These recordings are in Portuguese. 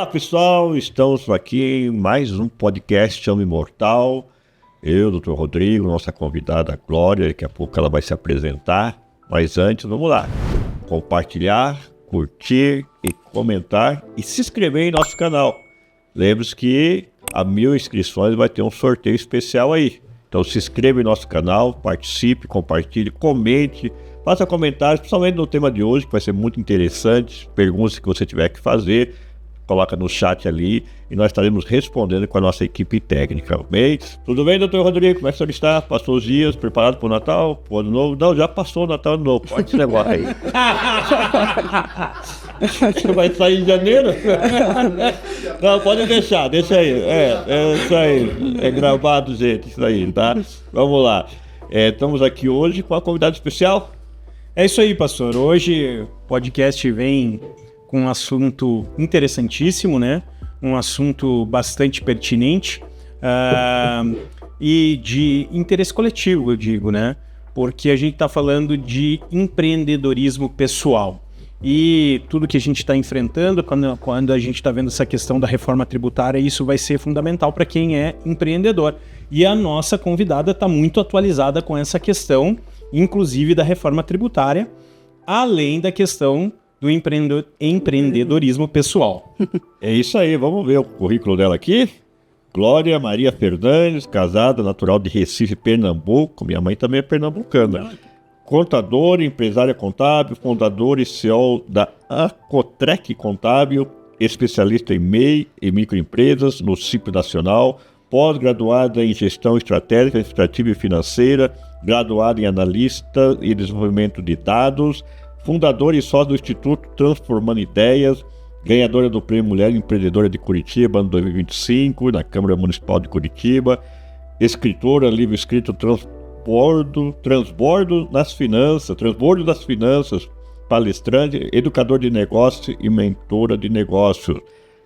Olá pessoal, estamos aqui em mais um podcast Chama Imortal. Eu, Dr. Rodrigo, nossa convidada Glória, daqui a pouco ela vai se apresentar. Mas antes, vamos lá. Compartilhar, curtir e comentar e se inscrever em nosso canal. Lembre-se que a 1000 inscrições vai ter um sorteio especial aí. Então se inscreva em nosso canal, participe, compartilhe, comente, faça comentários, principalmente no tema de hoje, que vai ser muito interessante. Perguntas que você tiver que fazer, coloca no chat ali e nós estaremos respondendo com a nossa equipe técnica. Bem? Tudo bem, doutor Rodrigo? Como é que o senhor está? Passou os dias, preparado para o Natal? Para o Ano Novo? Não, já passou o Natal e Ano Novo. Pode esse negócio aí. Você vai sair em janeiro? Não, pode deixar, deixa aí. É isso aí. É gravado, gente, isso aí, tá? Vamos lá. Estamos aqui hoje com uma convidada especial. É isso aí, pastor. Hoje o podcast vem com um assunto interessantíssimo, né? Um assunto bastante pertinente e de interesse coletivo, eu digo, né? Porque a gente está falando de empreendedorismo pessoal. E tudo que a gente está enfrentando, quando a gente está vendo essa questão da reforma tributária, isso vai ser fundamental para quem é empreendedor. E a nossa convidada está muito atualizada com essa questão, inclusive da reforma tributária, além da questão do empreendedorismo pessoal. É isso aí, vamos ver o currículo dela aqui. Glória Maria Fernandes, casada, natural de Recife, Pernambuco. Minha mãe também é pernambucana. Contadora, empresária contábil, fundadora e CEO da Acotrec Contábil, especialista em MEI e microempresas no CIP Nacional, pós-graduada em Gestão Estratégica, Administrativa e Financeira, graduada em Analista e Desenvolvimento de Dados, fundadora e sócia do Instituto Transformando Ideias, ganhadora do Prêmio Mulher Empreendedora de Curitiba, ano 2025, na Câmara Municipal de Curitiba, escritora, livro escrito Transbordo das Finanças, palestrante, educador de negócios e mentora de negócios,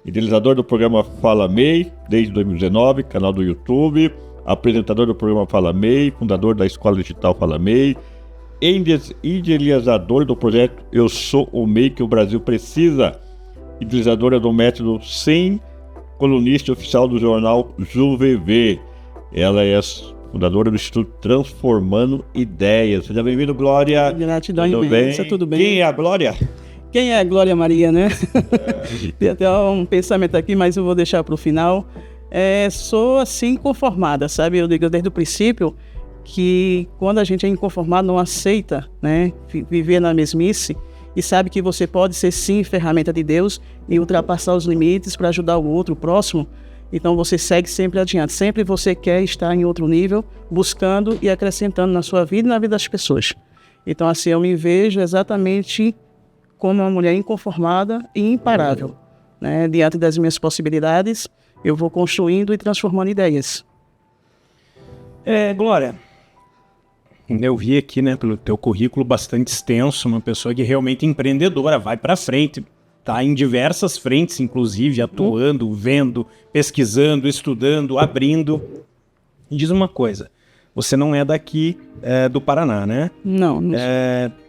idealizador do programa Fala MEI, desde 2019, canal do YouTube, apresentador do programa Fala MEI, fundador da Escola Digital Fala MEI, idealizador do projeto Eu Sou o MEI que o Brasil Precisa, idealizadora do método SIM, colunista oficial do jornal JuVV. Ela é a fundadora do Instituto Transformando Ideias. Seja bem-vindo, Glória. Gratidão imensa, tudo bem? Quem é a Glória? Quem é a Glória Maria, né? Tem até um pensamento aqui, mas eu vou deixar para o final. Sou assim inconformada, sabe? Eu digo desde o princípio que quando a gente é inconformado, não aceita, né, viver na mesmice e sabe que você pode ser sim ferramenta de Deus e ultrapassar os limites para ajudar o outro, o próximo. Então você segue sempre adiante, sempre você quer estar em outro nível, buscando e acrescentando na sua vida e na vida das pessoas. Então assim eu me vejo exatamente como uma mulher inconformada e imparável, né? Diante das minhas possibilidades, eu vou construindo e transformando ideias. Glória, eu vi aqui, né, pelo teu currículo bastante extenso, uma pessoa que realmente é empreendedora, vai para frente, tá em diversas frentes, inclusive, atuando, vendo, pesquisando, estudando, abrindo. E diz uma coisa, você não é daqui do Paraná, né? Não.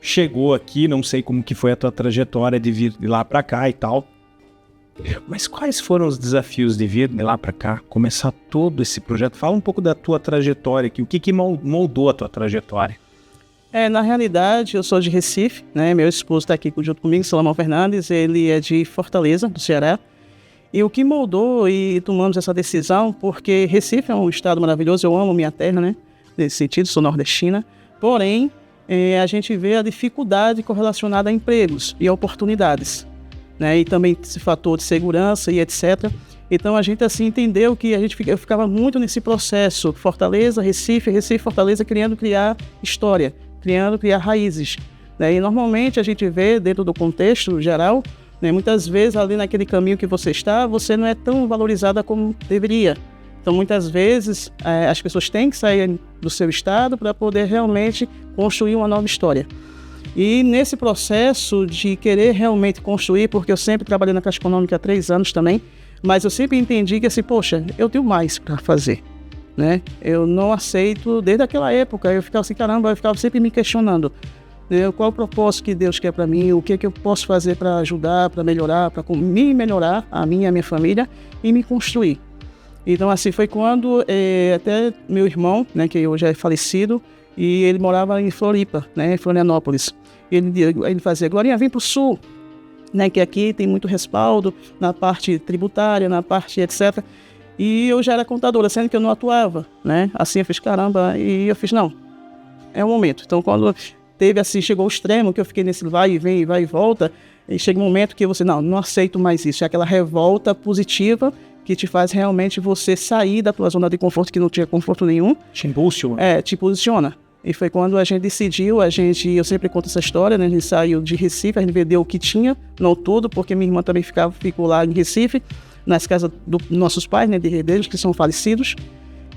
Chegou aqui, não sei como que foi a tua trajetória de vir de lá para cá e tal, mas quais foram os desafios de vir de lá para cá, começar todo esse projeto? Fala um pouco da tua trajetória aqui, o que moldou a tua trajetória? Na realidade, eu sou de Recife, né? Meu esposo está aqui junto comigo, Salomão Fernandes, ele é de Fortaleza, do Ceará. E o que moldou e tomamos essa decisão, porque Recife é um estado maravilhoso, eu amo minha terra, né? Nesse sentido, sou nordestina. Porém, a gente vê a dificuldade correlacionada a empregos e a oportunidades, né? E também esse fator de segurança e etc. Então a gente assim entendeu que eu ficava muito nesse processo, Fortaleza, Recife, Fortaleza, criar história, criar raízes, né? E normalmente a gente vê dentro do contexto geral, né, muitas vezes ali naquele caminho que você está, você não é tão valorizada como deveria. Então muitas vezes as pessoas têm que sair do seu estado para poder realmente construir uma nova história. E nesse processo de querer realmente construir, porque eu sempre trabalhei na Caixa Econômica há 3 anos também, mas eu sempre entendi que assim, poxa, eu tenho mais para fazer, né? Eu não aceito, desde aquela época, eu ficava assim, caramba, eu ficava sempre me questionando. né? Qual o propósito que Deus quer para mim, o que eu posso fazer para ajudar, para melhorar, para me melhorar, a mim e a minha família, e me construir. Então, assim, foi quando até meu irmão, né, que hoje é falecido, e ele morava em Floripa, né, em Florianópolis. Ele fazia, Glorinha, vem para o Sul, né, que aqui tem muito respaldo na parte tributária, na parte etc. E eu já era contadora, sendo que eu não atuava, né? Assim eu fiz, caramba, e eu fiz, não, é o momento. Então, quando teve assim, chegou ao extremo, que eu fiquei nesse vai e vem, vai e volta, e chega um momento que você, não aceito mais isso. É aquela revolta positiva que te faz realmente você sair da tua zona de conforto, que não tinha conforto nenhum. Te impulsiona. Te posiciona. E foi quando a gente decidiu, eu sempre conto essa história, né? A gente saiu de Recife, a gente vendeu o que tinha, não tudo, porque minha irmã também ficou lá em Recife, nas casas dos nossos pais, né, de herdeiros, que são falecidos.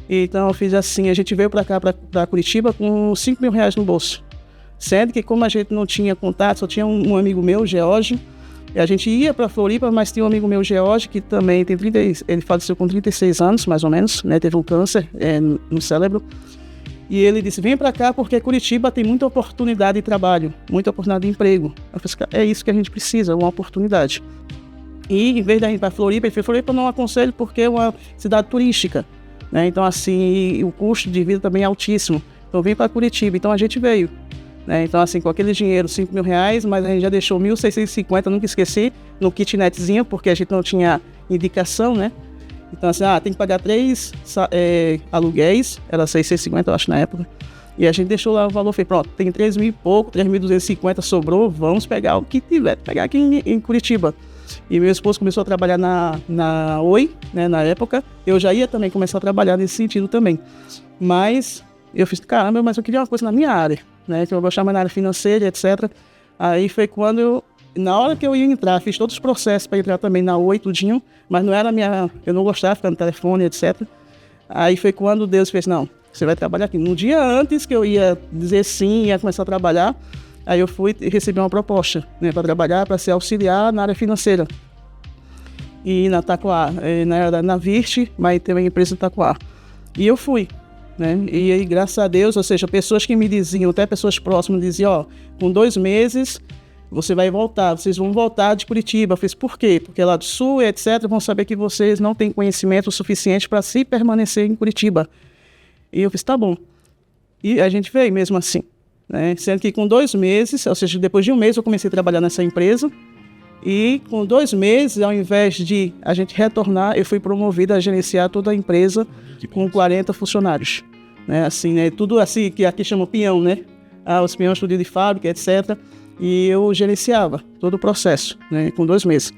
Então eu fiz assim, a gente veio para cá, para Curitiba, com 5 mil reais no bolso. Sendo que como a gente não tinha contato, só tinha um amigo meu, George, e a gente ia para Floripa, mas tinha um amigo meu, George, que também tem ele faleceu com 36 anos, mais ou menos, né, teve um câncer no cérebro. E ele disse, vem para cá porque Curitiba tem muita oportunidade de trabalho, muita oportunidade de emprego. Eu falei, é isso que a gente precisa, uma oportunidade. E em vez de ir para Floripa, ele falou, Floripa eu não aconselho porque é uma cidade turística, né? Então assim, o custo de vida também é altíssimo. Então vem para Curitiba, então a gente veio, né? Então assim, com aquele dinheiro, 5 mil reais, mas a gente já deixou 1.650, nunca esqueci, no kitnetzinho, porque a gente não tinha indicação, né? Então assim, tem que pagar 3 aluguéis, era 650 eu acho na época, e a gente deixou lá o valor, falei, pronto, tem 3 mil e pouco, 3.250 sobrou, vamos pegar o que tiver, pegar aqui em Curitiba. E meu esposo começou a trabalhar na Oi, né, na época, eu já ia também começar a trabalhar nesse sentido também, mas eu fiz, caramba, mas eu queria uma coisa na minha área, né, que eu gostava mais na área financeira, etc. Aí foi quando na hora que eu ia entrar, fiz todos os processos para entrar também na Oi, tudinho, mas não era eu não gostava de ficar no telefone, etc. Aí foi quando Deus fez, não, você vai trabalhar aqui. No dia antes que eu ia dizer sim, ia começar a trabalhar, aí eu fui e recebi uma proposta, né, para trabalhar, para ser auxiliar na área financeira. E na Taquá, na Virte, mas tem uma empresa de Taquá. E eu fui, né, e aí graças a Deus, ou seja, pessoas que me diziam, até pessoas próximas, diziam, com 2 meses... você vai voltar, vocês vão voltar de Curitiba. Eu fiz, por quê? Porque lá do Sul, etc., vão saber que vocês não têm conhecimento suficiente para se permanecer em Curitiba. E eu fiz, tá bom. E a gente veio mesmo assim, né? Sendo que com 2 meses, ou seja, depois de 1 mês eu comecei a trabalhar nessa empresa, e com 2 meses, ao invés de a gente retornar, eu fui promovida a gerenciar toda a empresa com 40 funcionários. Né? Assim, né? Tudo assim, que aqui chama peão, né? Os peões tudo de fábrica, etc., e eu gerenciava todo o processo, né, com 2 meses.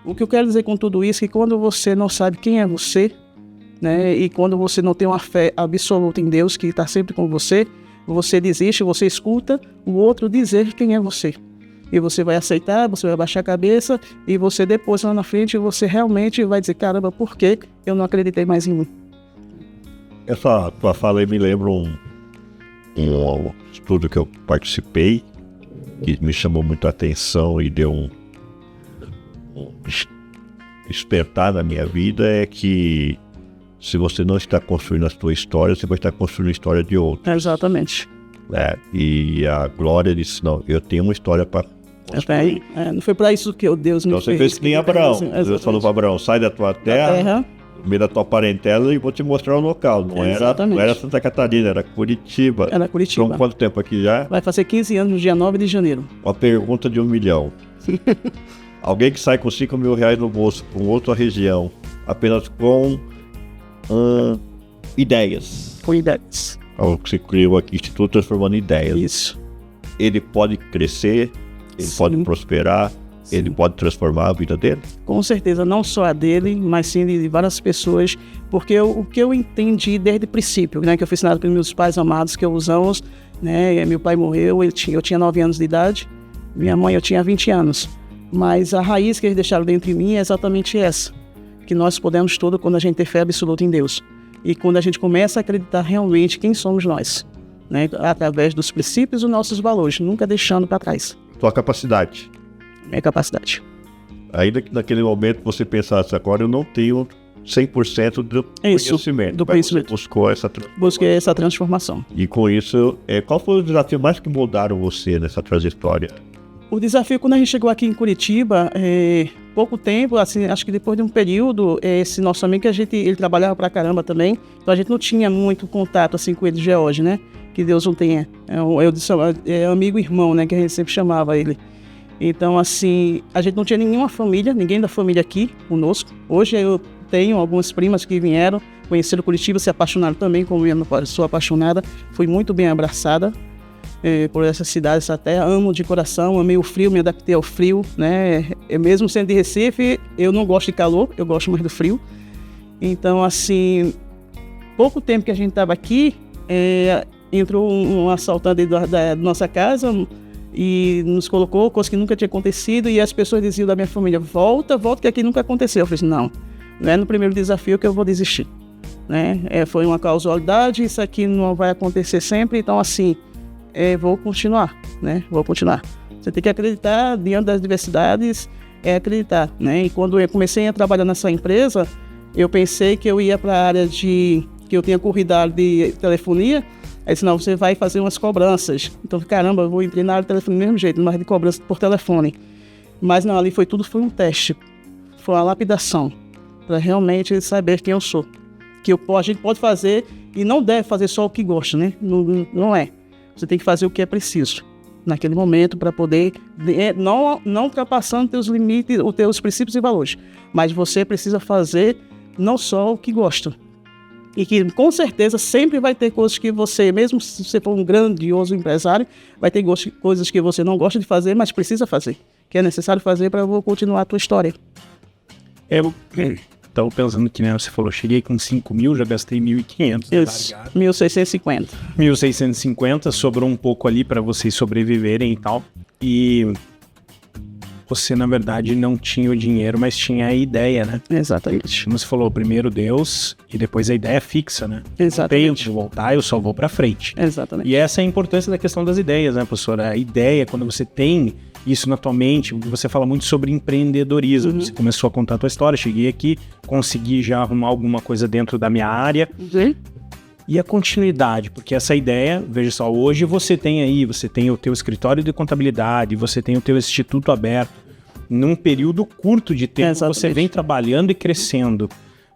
O que eu quero dizer com tudo isso é que quando você não sabe quem é você, né, e quando você não tem uma fé absoluta em Deus, que está sempre com você desiste, você escuta o outro dizer quem é você. E você vai aceitar, você vai baixar a cabeça, e você depois, lá na frente, você realmente vai dizer, caramba, por que eu não acreditei mais em mim? Essa tua fala aí me lembra um estudo que eu participei, que me chamou muito a atenção e deu um despertar na minha vida, é que se você não está construindo a sua história, você vai estar construindo a história de outro. Exatamente. E a Glória disse, não, eu tenho uma história para construir. Não foi para isso que Deus me então fez. Você fez que nem Abraão. Deus falou para Abraão, sai da tua terra, no meio da tua parentela, e vou te mostrar o local. Não era Santa Catarina, era Curitiba. Era Curitiba. Então, quanto tempo aqui já? Vai fazer 15 anos no dia 9 de janeiro. Uma pergunta de 1 milhão. Alguém que sai com 5 mil reais no bolso para outra região, apenas com ideias. Com ideias. Você criou aqui Instituto Transformando Ideias. Isso. Ele pode crescer, ele pode prosperar, ele pode transformar a vida dele? Com certeza, não só a dele, mas sim de várias pessoas, porque o que eu entendi desde o princípio, né, que eu fui ensinado pelos meus pais amados, que eu os amo, né, meu pai morreu, eu tinha 9 anos de idade, minha mãe eu tinha 20 anos, mas a raiz que eles deixaram dentro de mim é exatamente essa, que nós podemos tudo quando a gente tem fé absoluta em Deus, e quando a gente começa a acreditar realmente quem somos nós, né, através dos princípios e dos nossos valores, nunca deixando para trás. Tua capacidade. Minha capacidade. Ainda que naquele momento você pensasse, agora eu não tenho 100% do Isso, conhecimento. do Mas conhecimento. Você buscou essa transformação. Busquei essa transformação. E com isso, qual foi o desafio mais que moldaram você nessa trajetória? O desafio, quando a gente chegou aqui em Curitiba, pouco tempo, assim, acho que depois de um período, esse nosso amigo, ele trabalhava pra caramba também, então a gente não tinha muito contato assim, com ele de hoje, né? Que Deus não tenha. Eu disse, amigo e irmão, né? Que a gente sempre chamava ele. Então, assim, a gente não tinha nenhuma família, ninguém da família aqui conosco. Hoje eu tenho algumas primas que vieram, conheceram Curitiba, se apaixonaram também, como eu sou apaixonada. Fui muito bem abraçada por essa cidade, essa terra. Amo de coração, amei o frio, me adaptei ao frio, né? Mesmo sendo de Recife, eu não gosto de calor, eu gosto mais do frio. Então, assim, pouco tempo que a gente estava aqui, entrou um assaltante da nossa casa e nos colocou, coisa que nunca tinha acontecido, e as pessoas diziam da minha família, volta, que aqui nunca aconteceu. Eu falei, não é no primeiro desafio que eu vou desistir, né? Foi uma causalidade, isso aqui não vai acontecer sempre, então assim, vou continuar, né? Vou continuar. Você tem que acreditar diante das diversidades, acreditar, né? E quando eu comecei a trabalhar nessa empresa, eu pensei que eu ia para a área que eu tinha cuidado de telefonia. Aí disse, não, você vai fazer umas cobranças. Então, caramba, eu vou entrar na área de telefone do mesmo jeito, mas de cobrança por telefone. Mas não, ali foi um teste. Foi uma lapidação, para realmente saber quem eu sou. Que a gente pode fazer e não deve fazer só o que gosta, né? Não é. Você tem que fazer o que é preciso naquele momento para poder, não ultrapassando teus limites, os teus princípios e valores. Mas você precisa fazer não só o que gosta. E que com certeza sempre vai ter coisas que você, mesmo se você for um grandioso empresário, vai ter coisas que você não gosta de fazer, mas precisa fazer. Que é necessário fazer para continuar a tua história. Eu estava pensando que, né, você falou, cheguei com 5 mil, já gastei 1.500. 1.650. 1.650, sobrou um pouco ali para vocês sobreviverem e tal. E você, na verdade, não tinha o dinheiro, mas tinha a ideia, né? Exatamente. Como você falou, primeiro Deus e depois a ideia fixa, né? Exatamente. Não tenho que voltar, eu só vou pra frente. Exatamente. E essa é a importância da questão das ideias, né, professora? A ideia, quando você tem isso na tua mente, você fala muito sobre empreendedorismo. Uhum. Você começou a contar a tua história, cheguei aqui, consegui já arrumar alguma coisa dentro da minha área. Uhum. E a continuidade, porque essa ideia, veja só, hoje você tem o teu escritório de contabilidade, você tem o teu instituto aberto, num período curto de tempo. Exatamente. Você vem trabalhando e crescendo.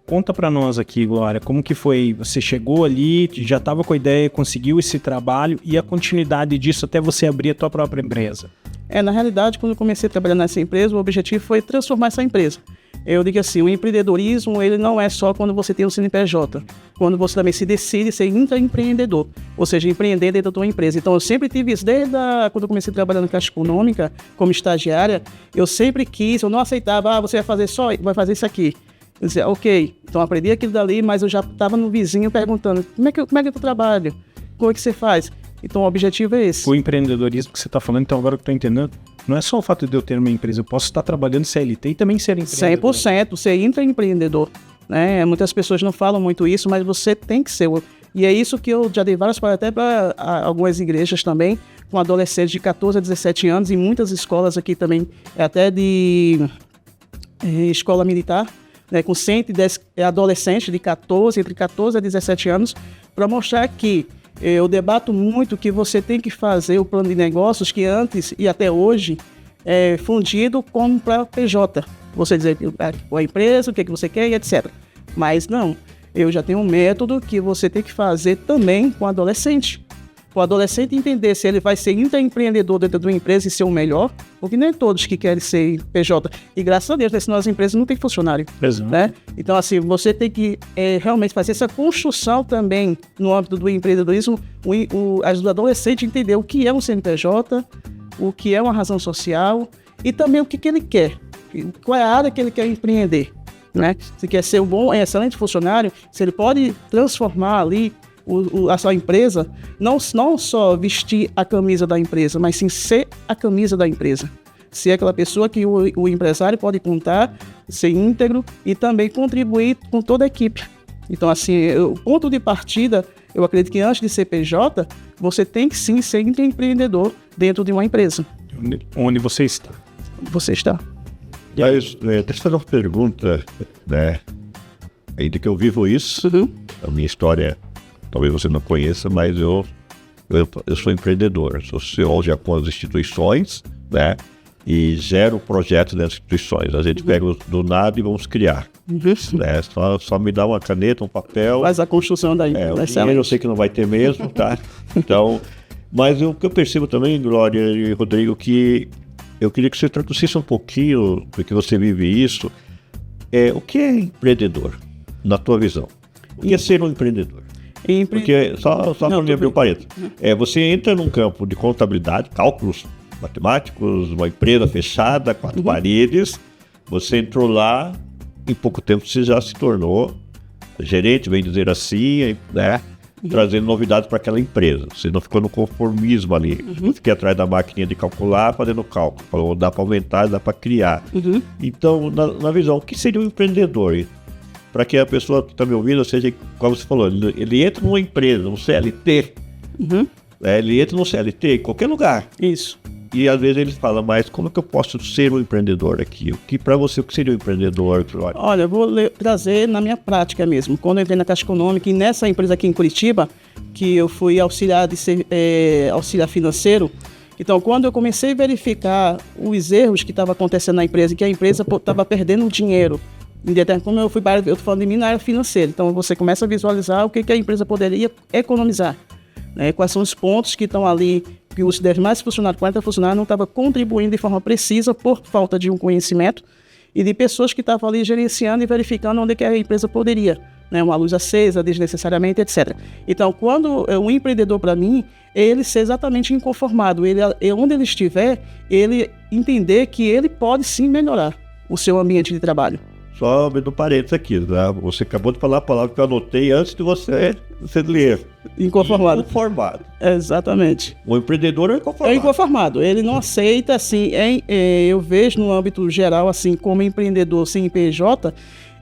Conta pra nós aqui, Glória, como que foi? Você chegou ali, já estava com a ideia, conseguiu esse trabalho e a continuidade disso até você abrir a tua própria empresa. Na realidade, quando eu comecei a trabalhar nessa empresa, o objetivo foi transformar essa empresa. Eu digo assim, o empreendedorismo, ele não é só quando você tem um CNPJ, quando você também se decide ser intraempreendedor, ou seja, empreender dentro da tua empresa. Então, eu sempre tive isso, quando eu comecei a trabalhar na Caixa Econômica, como estagiária, eu sempre quis, eu não aceitava, você vai fazer isso aqui. Eu dizia, ok, então aprendi aquilo dali, mas eu já estava no vizinho perguntando, como é que eu trabalho? Como é que você faz? Então, o objetivo é esse. O empreendedorismo que você está falando, então agora que eu estou entendendo, não é só o fato de eu ter uma empresa, eu posso estar trabalhando CLT e também ser empreendedor. 100%, ser intraempreendedor, né? Muitas pessoas não falam muito isso, mas você tem que ser. E é isso que eu já dei várias palestras até para algumas igrejas também, com adolescentes de 14 a 17 anos, e muitas escolas aqui também, até de escola militar, né, com 110 adolescentes entre 14 a 17 anos, para mostrar que eu debato muito que você tem que fazer o plano de negócios que antes e até hoje é fundido como para PJ. Você dizer a empresa, o que você quer e etc. Mas não, eu já tenho um método que você tem que fazer também com o adolescente. O adolescente entender se ele vai ser intraempreendedor dentro de uma empresa e ser o melhor, porque nem todos que querem ser PJ. E graças a Deus, senão as empresas não têm funcionário. Exato. Né? Então, assim, você tem que realmente fazer essa construção também no âmbito do empreendedorismo, o adolescente entender o que é um CNPJ, o que é uma razão social e também o que ele quer, qual é a área que ele quer empreender. Né? Se quer ser um bom, excelente funcionário, se ele pode transformar ali a sua empresa, não só vestir a camisa da empresa, mas sim ser a camisa da empresa. Ser aquela pessoa que o empresário pode contar, ser íntegro e também contribuir com toda a equipe. Então, assim, o ponto de partida, eu acredito que antes de ser PJ, você tem que sim ser empreendedor dentro de uma empresa. Onde você está? Você está. Mas, deixa eu fazer uma pergunta, né? ainda que eu vivo isso, a minha história, talvez você não conheça, mas eu sou empreendedor, sou CEO de algumas instituições, né? E gero projetos das instituições. A gente pega do nada e vamos criar. Né? Só me dá uma caneta, um papel. Faz a construção daí. O dinheiro eu sei que não vai ter mesmo, tá? Então, mas o que eu percebo também, Glória e Rodrigo, que eu queria que você traduzisse um pouquinho, porque você vive isso. O que é empreendedor, na tua visão? O que é ser um empreendedor? Porque, só para me abrir o parênteses, você entra num campo de contabilidade, cálculos matemáticos, uma empresa fechada, 4 paredes, você entrou lá, em pouco tempo você já se tornou gerente, vem dizer assim, né? Trazendo novidades para aquela empresa. Você não ficou no conformismo ali. Não fiquei atrás da maquininha de calcular, fazendo cálculo. Falou, dá para aumentar, dá para criar. Então, na visão, o que seria um empreendedor? Para que a pessoa que está me ouvindo, ou seja, como você falou, ele entra numa empresa, um CLT. Ele entra no CLT, em qualquer lugar. Isso. E às vezes ele fala, mas como é que eu posso ser um empreendedor aqui? Para você, o que seria um empreendedor? Olha, eu vou trazer na minha prática mesmo. Quando eu entrei na Caixa Econômica e nessa empresa aqui em Curitiba, que eu fui auxiliar financeiro, então quando eu comecei a verificar os erros que estavam acontecendo na empresa, que a empresa estava perdendo dinheiro, como eu estou falando de mim na área financeira, então você começa a visualizar o que a empresa poderia economizar. Quais são os pontos que estão ali, que os demais funcionários, 40 funcionários, não estavam contribuindo de forma precisa por falta de um conhecimento e de pessoas que estavam ali gerenciando e verificando onde que a empresa poderia, uma luz acesa desnecessariamente, etc. Então, quando um empreendedor, para mim, ele ser exatamente inconformado, onde ele estiver, ele entender que ele pode sim melhorar o seu ambiente de trabalho. Só abrindo parênteses aqui, tá? Você acabou de falar a palavra que eu anotei antes de você ler. Inconformado. Inconformado. Exatamente. O empreendedor é inconformado. É inconformado. Ele não aceita, assim, eu vejo no âmbito geral, assim, como empreendedor sem PJ,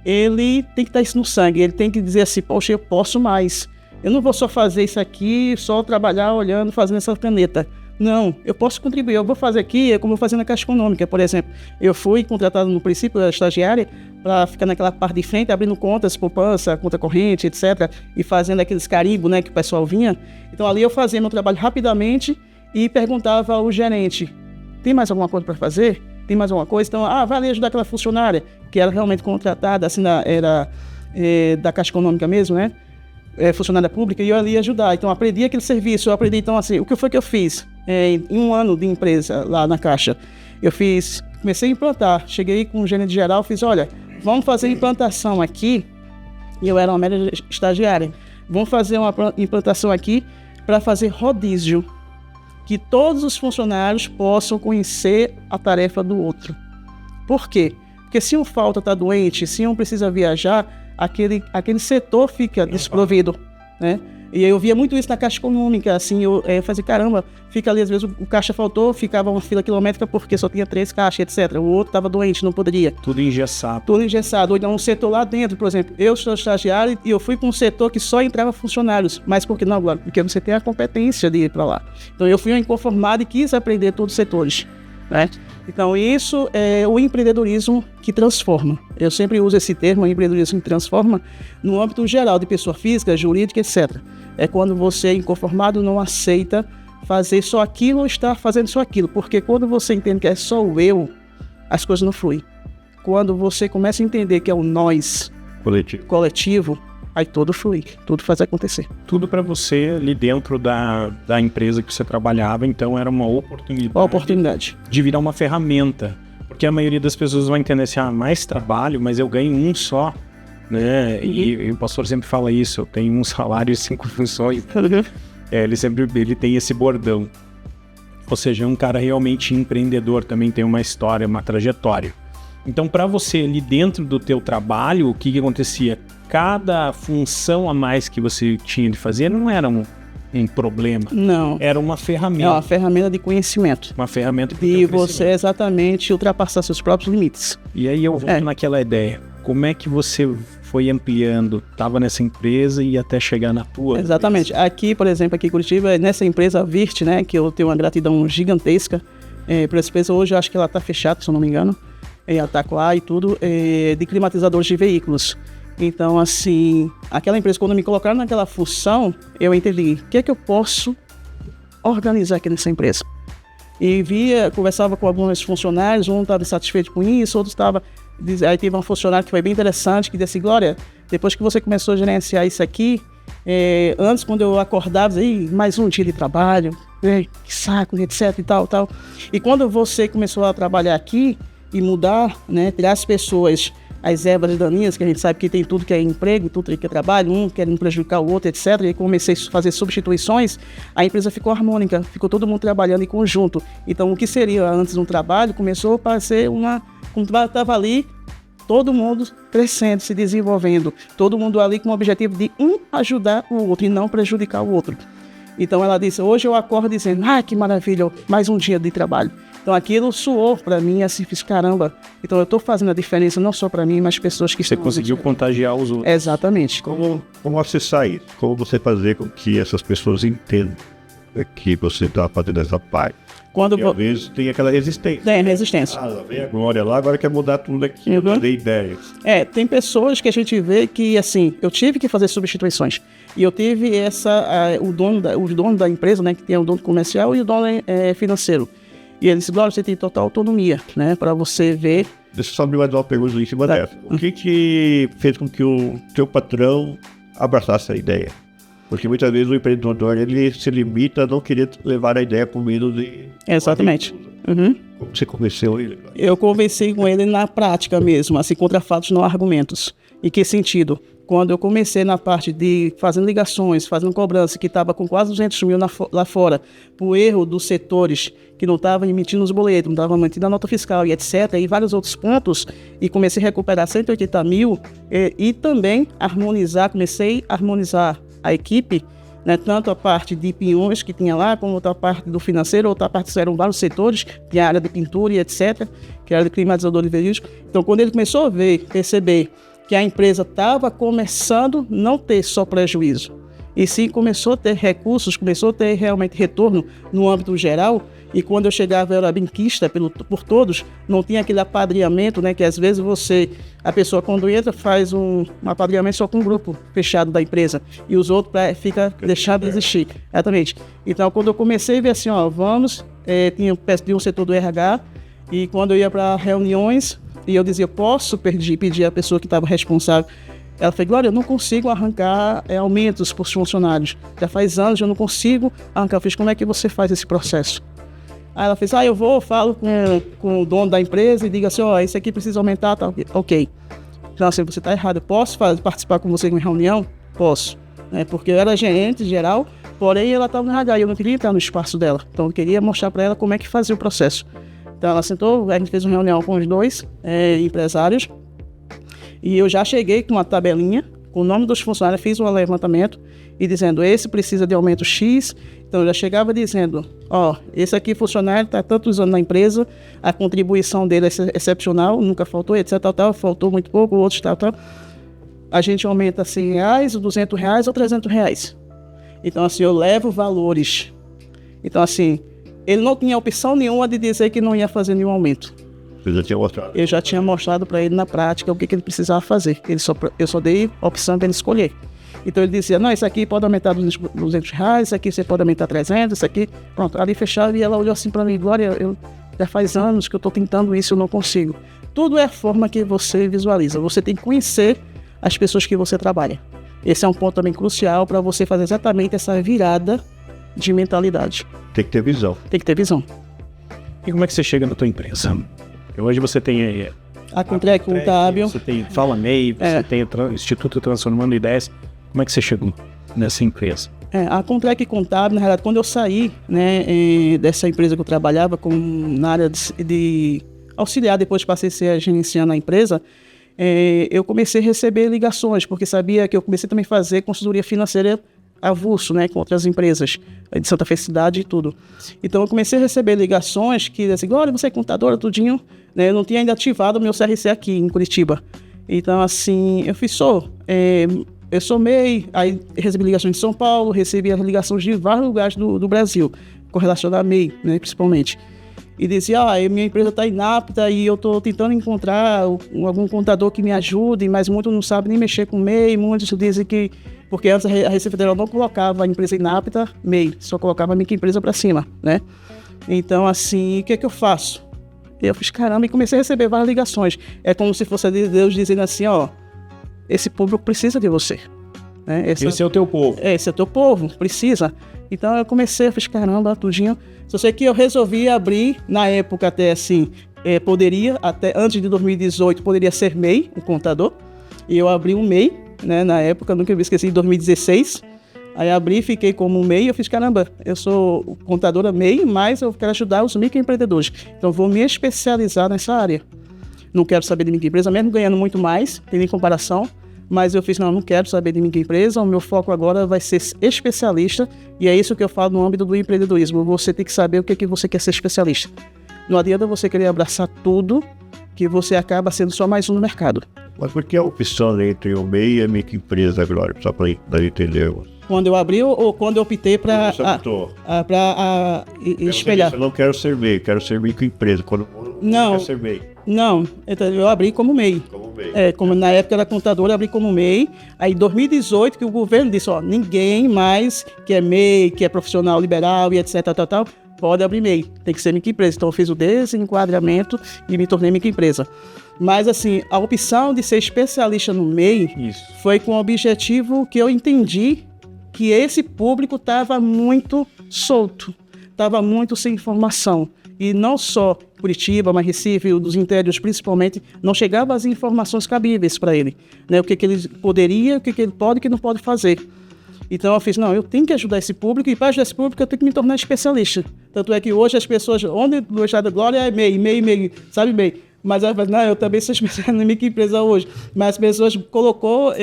ele tem que estar isso no sangue. Ele tem que dizer assim, poxa, eu posso mais. Eu não vou só fazer isso aqui, só trabalhar olhando, fazendo essa caneta. Não, eu posso contribuir, eu vou fazer aqui, como eu fazia na Caixa Econômica, por exemplo. Eu fui contratado no princípio da estagiária para ficar naquela parte de frente, abrindo contas, poupança, conta corrente, etc. E fazendo aqueles carimbos, que o pessoal vinha. Então ali eu fazia meu trabalho rapidamente e perguntava ao gerente, tem mais alguma coisa para fazer? Tem mais alguma coisa? Então, vai ali ajudar aquela funcionária, que era realmente contratada, assim, era da Caixa Econômica mesmo, funcionária pública, e eu ali ia ajudar. Então, aprendi aquele serviço, eu aprendi, então, assim, o que foi que eu fiz? Em um ano de empresa lá na Caixa, comecei a implantar, cheguei com o gerente geral, fiz, olha, vamos fazer implantação aqui, e eu era uma média estagiária, vamos fazer uma implantação aqui para fazer rodízio, que todos os funcionários possam conhecer a tarefa do outro. Por quê? Porque se um está doente, se um precisa viajar, aquele setor fica desprovido, E eu via muito isso na Caixa Econômica, assim, eu fazia, caramba, fica ali, às vezes o caixa faltou, ficava uma fila quilométrica porque só tinha 3 caixas, etc. O outro estava doente, não poderia. Tudo engessado. Tudo engessado. Ou então um setor lá dentro, por exemplo, eu sou estagiário e eu fui para um setor que só entrava funcionários. Mas por que não, Glória? Porque você tem a competência de ir para lá. Então eu fui um inconformado e quis aprender todos os setores, Então isso é o empreendedorismo que transforma. Eu sempre uso esse termo, empreendedorismo que transforma, no âmbito geral de pessoa física, jurídica, etc. É quando você é inconformado, não aceita fazer só aquilo ou estar fazendo só aquilo. Porque quando você entende que é só o eu, as coisas não fluem. Quando você começa a entender que é o nós coletivo, aí tudo flui, tudo faz acontecer. Tudo para você ali dentro da empresa que você trabalhava, então era uma oportunidade de virar uma ferramenta. Porque a maioria das pessoas vai entender assim, mais trabalho, mas eu ganho um só. E o pastor sempre fala isso, eu tenho um salário e 5 funções. Ele tem esse bordão. Ou seja, é um cara realmente empreendedor, também tem uma história, uma trajetória. Então, para você ali dentro do teu trabalho, o que acontecia? Cada função a mais que você tinha de fazer não era um problema. Não. Era uma ferramenta. É uma ferramenta de conhecimento. Uma ferramenta de você exatamente ultrapassar seus próprios limites. E aí eu volto naquela ideia. Como é que você foi ampliando? Estava nessa empresa e até chegar na tua? Exatamente. Empresa. Aqui, por exemplo, aqui em Curitiba, nessa empresa, a Virt, que eu tenho uma gratidão gigantesca. Por essa empresa, hoje eu acho que ela está fechada, se eu não me engano. Ela está lá e tudo, de climatizadores de veículos. Então, assim, aquela empresa, quando me colocaram naquela função, eu entendi o que é que eu posso organizar aqui nessa empresa. E conversava com alguns funcionários, um estava insatisfeito com isso, outro estava... Aí teve um funcionário que foi bem interessante, que disse assim, Glória, depois que você começou a gerenciar isso aqui, antes quando eu acordava, mais um dia de trabalho, que saco, etc e tal. E quando você começou a trabalhar aqui e mudar, né, tirar as pessoas, as ervas daninhas, que a gente sabe que tem tudo que é emprego, tudo que é trabalho, um querendo prejudicar o outro, etc. E comecei a fazer substituições, a empresa ficou harmônica, ficou todo mundo trabalhando em conjunto. Então, o que seria antes um trabalho, começou a ser estava ali, todo mundo crescendo, se desenvolvendo, todo mundo ali com o objetivo de ajudar o outro e não prejudicar o outro. Então, ela disse, hoje eu acordo dizendo, que maravilha, mais um dia de trabalho. Então aquilo soou para mim, assim, fiz caramba. Então eu estou fazendo a diferença não só para mim, mas pessoas que você conseguiu contagiar os outros. Exatamente. Como acessar isso? Como você fazer com que essas pessoas entendam que você está fazendo essa parte? Porque às vezes tem aquela resistência. Tem resistência. Vem a Glória lá, agora quer mudar tudo aqui, fazer ideias. Tem pessoas que a gente vê que, assim, eu tive que fazer substituições. E eu tive o dono da empresa, né, que tem o dono comercial e o dono financeiro. E ele disse, Glória, você tem total autonomia, né, para você ver... Deixa eu só abrir mais uma pergunta em cima dessa. O que fez com que o teu patrão abraçasse a ideia? Porque muitas vezes o empreendedor, ele se limita a não querer levar a ideia com medo de... Exatamente. Como você convenceu ele? Eu conversei com ele na prática mesmo, assim, contra fatos, não argumentos. Em que sentido? Quando eu comecei na parte de fazendo ligações, fazendo cobrança, que estava com quase 200 mil lá fora, por erro dos setores que não estavam emitindo os boletos, não estavam mantendo a nota fiscal e etc., e vários outros pontos, e comecei a recuperar 180 mil, e também comecei a harmonizar a equipe, né, tanto a parte de pinhões que tinha lá, como outra parte do financeiro, outra parte eram vários setores, tinha a área de pintura e etc., que era de climatizador e verídico. Então, quando ele começou a perceber que a empresa estava começando a não ter só prejuízo, e sim começou a ter recursos, começou a ter realmente retorno no âmbito geral, e quando eu chegava eu era benquista por todos, não tinha aquele apadrinhamento, né, que às vezes a pessoa quando entra faz um apadrinhamento só com um grupo fechado da empresa, e os outros fica deixado de existir. Exatamente. Então quando eu comecei a ver assim, tinha um setor do RH, e quando eu ia para reuniões, e eu dizia, posso pedir a pessoa que estava responsável. Ela falou, Glória, eu não consigo arrancar aumentos para os funcionários. Já faz anos que eu não consigo arrancar. Eu fiz, como é que você faz esse processo? Aí ela fez, falo com o dono da empresa e digo assim, esse aqui precisa aumentar, tá? Ok. Então assim, você está errado. Eu posso participar com você em uma reunião? Posso. Porque eu era gerente geral, porém ela estava no RH e eu não queria entrar no espaço dela. Então eu queria mostrar para ela como é que fazia o processo. Então ela sentou, a gente fez uma reunião com os dois empresários e eu já cheguei com uma tabelinha com o nome dos funcionários, fiz um levantamento e dizendo, esse precisa de aumento X. Então eu já chegava dizendo, esse aqui funcionário está tantos anos na empresa, a contribuição dele é excepcional, nunca faltou, etc, faltou muito pouco, outros tal. A gente aumenta R$100, R$200 ou R$300. Então assim, eu levo valores. Então assim, ele não tinha opção nenhuma de dizer que não ia fazer nenhum aumento. Você já tinha mostrado? Eu já tinha mostrado para ele na prática o que ele precisava fazer. Eu só dei a opção para ele escolher. Então ele dizia, não, isso aqui pode aumentar R$200, isso aqui você pode aumentar 300, isso aqui... Pronto, ali fechava e ela olhou assim para mim, Glória, já faz anos que eu estou tentando isso, eu não consigo. Tudo é a forma que você visualiza. Você tem que conhecer as pessoas que você trabalha. Esse é um ponto também crucial para você fazer exatamente essa virada de mentalidade. Tem que ter visão. Tem que ter visão. E como é que você chega na tua empresa? Porque hoje você tem a Contrec Contábil, você tem Fala MEI, você tem o Instituto Transformando Ideias. Como é que você chegou nessa empresa? A Contrec Contábil, na realidade, quando eu saí, né, dessa empresa que eu trabalhava na área de auxiliar, depois passei a ser gerenciando a empresa, eu comecei a receber ligações, porque sabia que eu comecei também a fazer consultoria financeira avulso, né, com outras empresas de Santa Felicidade e tudo. Então eu comecei a receber ligações que diziam, Glória, você é contadora, tudinho, né, eu não tinha ainda ativado o meu CRC aqui em Curitiba. Então assim, eu fiz eu sou MEI, aí recebi ligações de São Paulo, recebi as ligações de vários lugares do Brasil, com relação a MEI, né, principalmente. e dizia, minha empresa está inapta e eu estou tentando encontrar algum contador que me ajude, mas muitos não sabem nem mexer com MEI, muitos dizem que... Porque antes a Receita Federal não colocava a empresa inapta, MEI, só colocava a microempresa para cima, né? Então, assim, o que é que eu faço? Eu fiz, caramba, e comecei a receber várias ligações. É como se fosse Deus dizendo assim, esse público precisa de você. Né? Esse é o teu povo. Esse é o teu povo, precisa. Então eu comecei, eu fiz, caramba, tudinho. Só sei que eu resolvi abrir, na época até assim, poderia, até antes de 2018, poderia ser MEI, o contador. E eu abri um MEI, né, na época, nunca me esqueci, em 2016. Aí abri, fiquei como MEI, eu fiz, caramba, eu sou contadora MEI, mas eu quero ajudar os microempreendedores. Então vou me especializar nessa área. Não quero saber de microempresa, mesmo ganhando muito mais, tem nem comparação. Mas eu fiz, não quero saber de microempresa, o meu foco agora vai ser especialista, e é isso que eu falo no âmbito do empreendedorismo. Você tem que saber o que você quer ser especialista. Não adianta você querer abraçar tudo, que você acaba sendo só mais um no mercado. Mas por que a opção entre o MEI e a microempresa, Glória? Só para entender. Quando eu abri ou quando eu optei para espelhar? Eu não quero ser MEI, quero ser microempresa. Não, quero ser MEI. Não, então eu abri como MEI. Como na época era contadora, eu abri como MEI. Aí em 2018 que o governo disse, ninguém mais que é MEI, que é profissional liberal e etc, tal, pode abrir MEI. Tem que ser microempresa. Então eu fiz o desenquadramento e me tornei microempresa. Mas assim, a opção de ser especialista no MEI foi com o objetivo que eu entendi que esse público estava muito solto, estava muito sem informação. E não só Curitiba, mas Recife, dos interiores principalmente, não chegavam as informações cabíveis para ele. Né? O que ele poderia, o que ele pode e o que não pode fazer. Então eu fiz, eu tenho que ajudar esse público, e para ajudar esse público eu tenho que me tornar especialista. Tanto é que hoje as pessoas, onde no estado da Glória é MEI, sabe MEI? Mas ela fala, eu também sou especialista na microempresa hoje. Mas as pessoas colocou,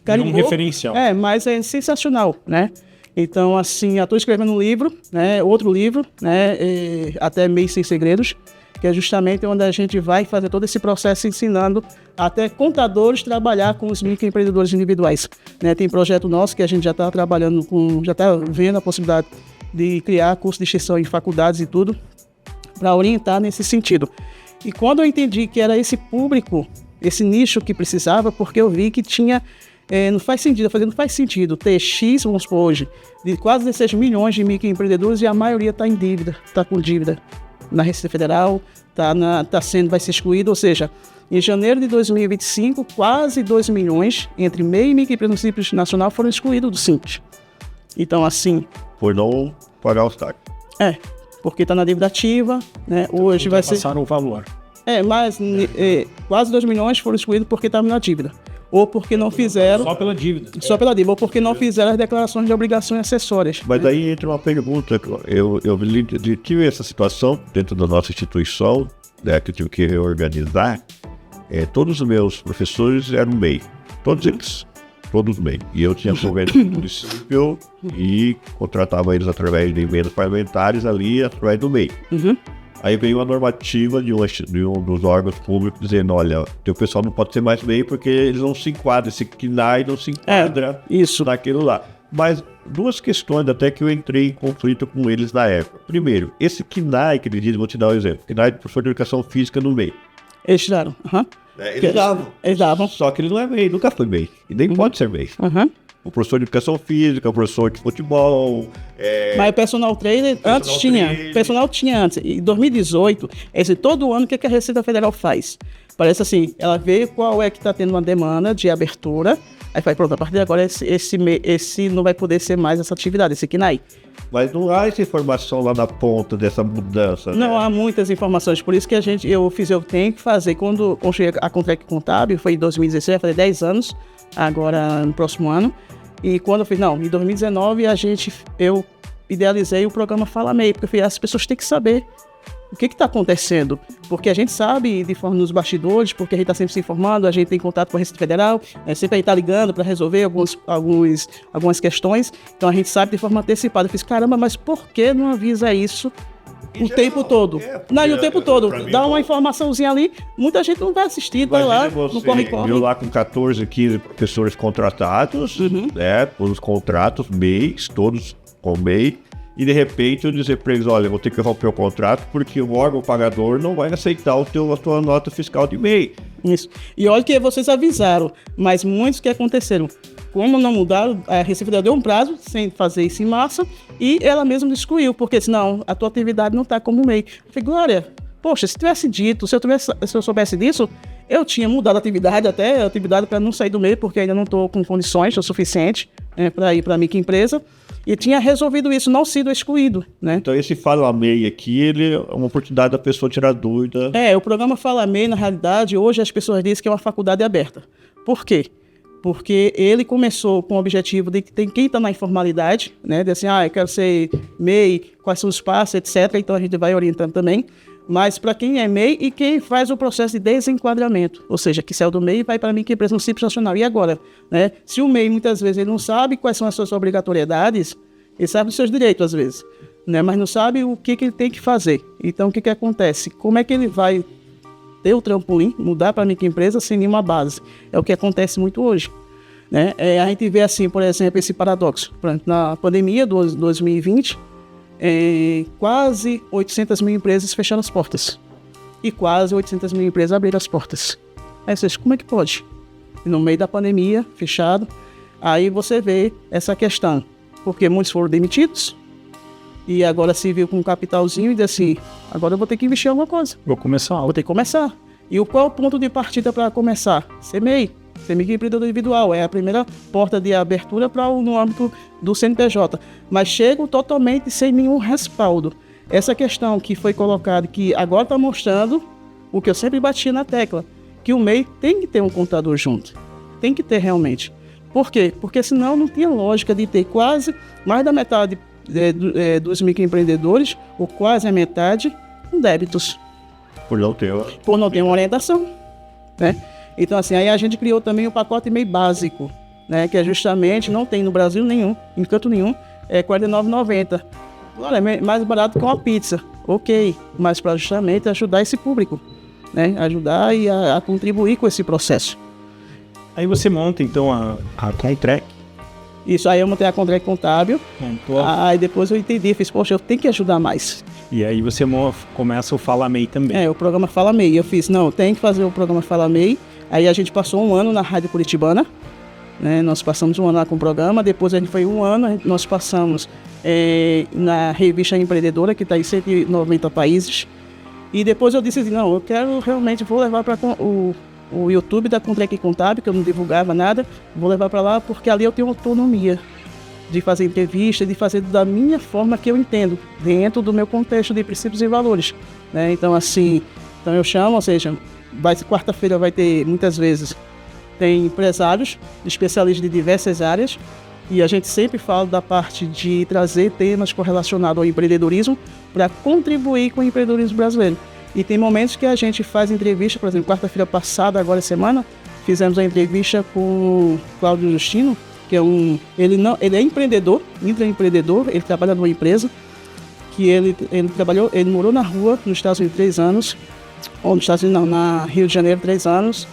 carimbou. Um referencial. Mas é sensacional, né? Então, assim, eu estou escrevendo um livro, né? Outro livro, né? Até MEI Sem Segredos, que é justamente onde a gente vai fazer todo esse processo ensinando até contadores trabalhar com os microempreendedores individuais. Né? Tem projeto nosso que a gente já está trabalhando com, já está vendo a possibilidade de criar curso de extensão em faculdades e tudo, para orientar nesse sentido. E quando eu entendi que era esse público, esse nicho que precisava, porque eu vi que tinha, não faz sentido, eu falei, não faz sentido ter X, vamos supor hoje, de quase 16 milhões de microempreendedores e a maioria está em dívida, está com dívida na Receita Federal, vai ser excluído, ou seja, em janeiro de 2025, quase 2 milhões entre MEI e microempresa no Simples Nacional foram excluídos do Simples. Então, assim... Por não pagar os taxas. Porque está na dívida ativa, né? Hoje vai ser... Passaram o valor. Mas quase 2 milhões foram excluídos porque estavam na dívida. Ou porque não fizeram... Só pela dívida. Só pela dívida, ou porque não fizeram as declarações de obrigações acessórias. Mas aí entra uma pergunta, eu tive essa situação dentro da nossa instituição, né, que eu tive que reorganizar. Todos os meus professores eram MEI, todos eles, todos MEI. E eu tinha convênio com o município e contratava eles através de emendas parlamentares ali, através do MEI. Aí veio uma normativa de um dos órgãos públicos dizendo, olha, teu pessoal não pode ser mais MEI porque eles não se enquadram, esse CNAE não se enquadra naquilo lá. Mas duas questões até que eu entrei em conflito com eles na época. Primeiro, esse CNAE que ele diz, vou te dar um exemplo, CNAE de professor de educação física no MEI. Eles tiraram. Eles davam. Só que ele não é MEI, nunca foi MEI. E nem pode ser MEI. O professor de educação física, o professor de futebol... Mas o personal trainer personal tinha antes. Em 2018, todo ano, o que a Receita Federal faz? Parece assim, ela vê qual é que está tendo uma demanda de abertura, aí faz, pronto, a partir de agora esse não vai poder ser mais essa atividade, esse CNAE. Mas não há essa informação lá na ponta dessa mudança, Não há muitas informações, por isso que eu tenho que fazer, quando cheguei a Contract Contábil, foi em 2016, eu falei 10 anos, agora no próximo ano, e quando eu fiz, em 2019 eu idealizei o programa Fala MEI, porque eu falei, as pessoas têm que saber o que está acontecendo, porque a gente sabe de forma nos bastidores, porque a gente está sempre se informando, a gente tem contato com a Receita Federal, sempre a gente está ligando para resolver algumas questões, então a gente sabe de forma antecipada. Eu fiz, caramba, mas por que não avisa isso o tempo todo? E o tempo todo, dá uma informaçãozinha ali, muita gente não vai assistir, vai lá, não corre-corre. Viu lá com 14, 15 professores contratados, né, os contratos, MEIs, todos com MEI, e de repente eu dizer para eles, olha, eu vou ter que romper o contrato porque o órgão pagador não vai aceitar a tua nota fiscal de MEI. Isso. E olha que vocês avisaram, mas muitos que aconteceram. Como não mudaram, a Receita Federal deu um prazo sem fazer isso em massa e ela mesma excluiu, porque senão a tua atividade não está como MEI. Eu falei, Glória, poxa, se tivesse dito, se eu soubesse disso, eu tinha mudado a atividade para não sair do MEI, porque ainda não estou com condições o suficiente para ir para a microempresa. E tinha resolvido isso, não sido excluído, né? Então esse Fala MEI aqui, ele é uma oportunidade da pessoa tirar dúvida. O programa Fala MEI, na realidade, hoje as pessoas dizem que é uma faculdade aberta. Por quê? Porque ele começou com o objetivo de que tem quem está na informalidade, né? De assim, eu quero ser MEI, quais são os passos, etc. Então a gente vai orientando também. Mas para quem é MEI e quem faz o processo de desenquadramento, ou seja, que saiu do MEI e vai para a microempresa no Simples Nacional. E agora? Né? Se o MEI muitas vezes ele não sabe quais são as suas obrigatoriedades, ele sabe os seus direitos às vezes, né? Mas não sabe o que ele tem que fazer. Então o que acontece? Como é que ele vai ter o trampolim, mudar para a microempresa sem nenhuma base? É o que acontece muito hoje. Né? A gente vê assim, por exemplo, esse paradoxo. Na pandemia de 2020, quase 800 mil empresas fecharam as portas. E quase 800 mil empresas abriram as portas. Aí você diz, como é que pode? No meio da pandemia, fechado. Aí você vê essa questão. Porque muitos foram demitidos. E agora se viu com um capitalzinho e diz assim, agora eu vou ter que investir em alguma coisa. Vou começar. Vou ter que começar. E qual é o ponto de partida para começar? Ser MEI. Ser microempreendedor individual. É a primeira porta de abertura no âmbito do CNPJ. Mas chego totalmente sem nenhum respaldo. Essa questão que foi colocada, que agora está mostrando o que eu sempre batia na tecla, que o MEI tem que ter um contador junto. Tem que ter realmente. Por quê? Porque senão não tinha lógica de ter quase mais da metade dos microempreendedores, ou quase a metade, com débitos. Por não ter uma orientação. Né? Então, assim, aí a gente criou também o pacote MEI básico, né? Que é justamente, não tem no Brasil nenhum, em canto nenhum, é R$ 49,90. Olha, é mais barato que uma pizza. Ok, mas para justamente ajudar esse público, né? Ajudar e a contribuir com esse processo. Aí você monta, então, a Contract. Isso, aí eu montei a Contract Contábil. Aí depois eu entendi, fiz, poxa, eu tenho que ajudar mais. E aí você começa o Fala MEI também. O programa Fala MEI. Eu fiz, não, tem que fazer o programa Fala MEI. Aí a gente passou um ano na Rádio Curitibana, né? Nós passamos um ano lá com o programa. Depois a gente foi um ano, nós passamos na Revista Empreendedora, que está em 190 países. E depois eu disse assim, não, eu quero realmente, vou levar para o YouTube da Contract Contábil, que eu não divulgava nada, vou levar para lá porque ali eu tenho autonomia de fazer entrevista, de fazer da minha forma que eu entendo, dentro do meu contexto de princípios e valores. Né? Então, assim, eu chamo, ou seja, quarta-feira vai ter, muitas vezes, tem empresários, especialistas de diversas áreas, e a gente sempre fala da parte de trazer temas correlacionados ao empreendedorismo para contribuir com o empreendedorismo brasileiro. E tem momentos que a gente faz entrevista, por exemplo, quarta-feira passada, agora semana, fizemos a entrevista com o Cláudio Justino, que é ele é empreendedor, intraempreendedor, ele trabalha numa empresa, que ele morou na rua nos Estados Unidos 3 anos, ou nos Estados Unidos não, na Rio de Janeiro 3 anos,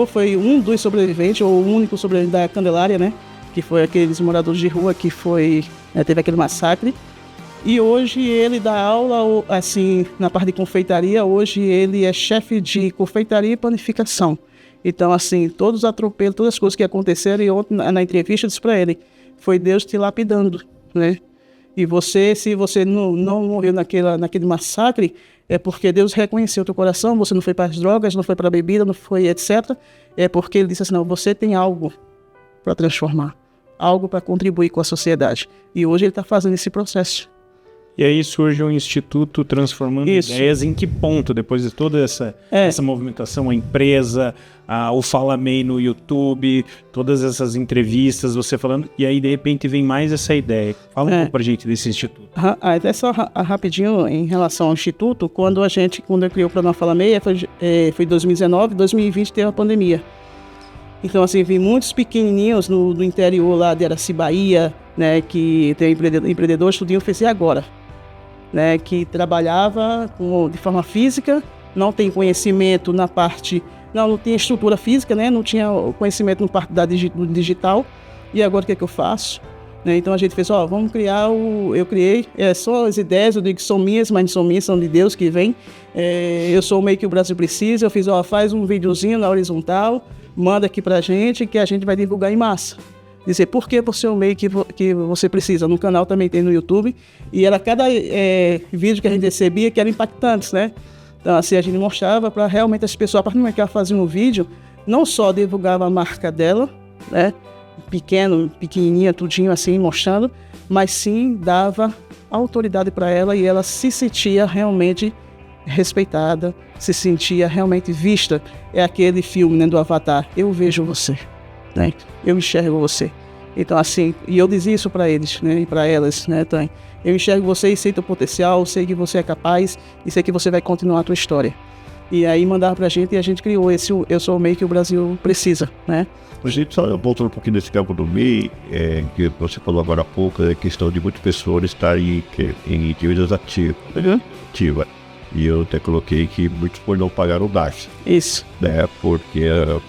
foi um dos sobreviventes, ou o único sobrevivente da Candelária, né, que foi aqueles moradores de rua que teve aquele massacre. E hoje ele dá aula, assim, na parte de confeitaria, hoje ele é chefe de confeitaria e panificação. Então, assim, todos os atropelos, todas as coisas que aconteceram, e ontem na entrevista eu disse para ele, foi Deus te lapidando, né? E se você não morreu naquele massacre, é porque Deus reconheceu o teu coração, você não foi para as drogas, não foi para a bebida, não foi etc. É porque ele disse assim, não, você tem algo para transformar, algo para contribuir com a sociedade. E hoje ele está fazendo esse processo. E aí surge o Instituto Transformando Ideias. Em que ponto, depois de toda essa movimentação, a empresa, o Fala MEI no YouTube, todas essas entrevistas, você falando, e aí de repente vem mais essa ideia. Fala um pouco pra gente desse Instituto. Até só rapidinho em relação ao Instituto, quando eu criei o programa Fala MEI, foi em 2019, 2020 teve a pandemia. Então, assim, vi muitos pequenininhos no interior lá de Araci, Bahia, né, que tem empreendedor estudinho, fez agora. Né, que trabalhava de forma física, não tem conhecimento na parte... Não tinha estrutura física, né, não tinha conhecimento na parte do digital. E agora o que é que eu faço? né? Então a gente fez, vamos criar eu criei, só as ideias, eu digo que são minhas, mas não são minhas, são de Deus que vem. Eu sou o MEI que o Brasil precisa, eu fiz, faz um videozinho na horizontal, manda aqui pra gente, que a gente vai divulgar em massa. Dizer, por que você é o MEI que você precisa? No canal também tem no YouTube, e era cada vídeo que a gente recebia que eram impactantes, né? Então assim, a gente mostrava para realmente as pessoas, a partir do momento que ela fazia um vídeo, não só divulgava a marca dela, né? Pequenininha, tudinho assim, mostrando, mas sim dava autoridade para ela e ela se sentia realmente respeitada, se sentia realmente vista. É aquele filme, né, do Avatar, eu vejo você, né? Eu enxergo você. Então assim, e eu dizia isso para eles, né, e para elas, né, Tânia? Eu enxergo você e sei teu potencial, sei que você é capaz e sei que você vai continuar a tua história. E aí mandaram pra gente e a gente criou esse Eu Sou o MEI que o Brasil precisa, né? A gente só voltando um pouquinho nesse campo do MEI, que você falou agora há pouco, a questão de muitas pessoas estarem em dívidas ativas. E eu até coloquei que muitos por não pagar o DARF. Isso. Né? Porque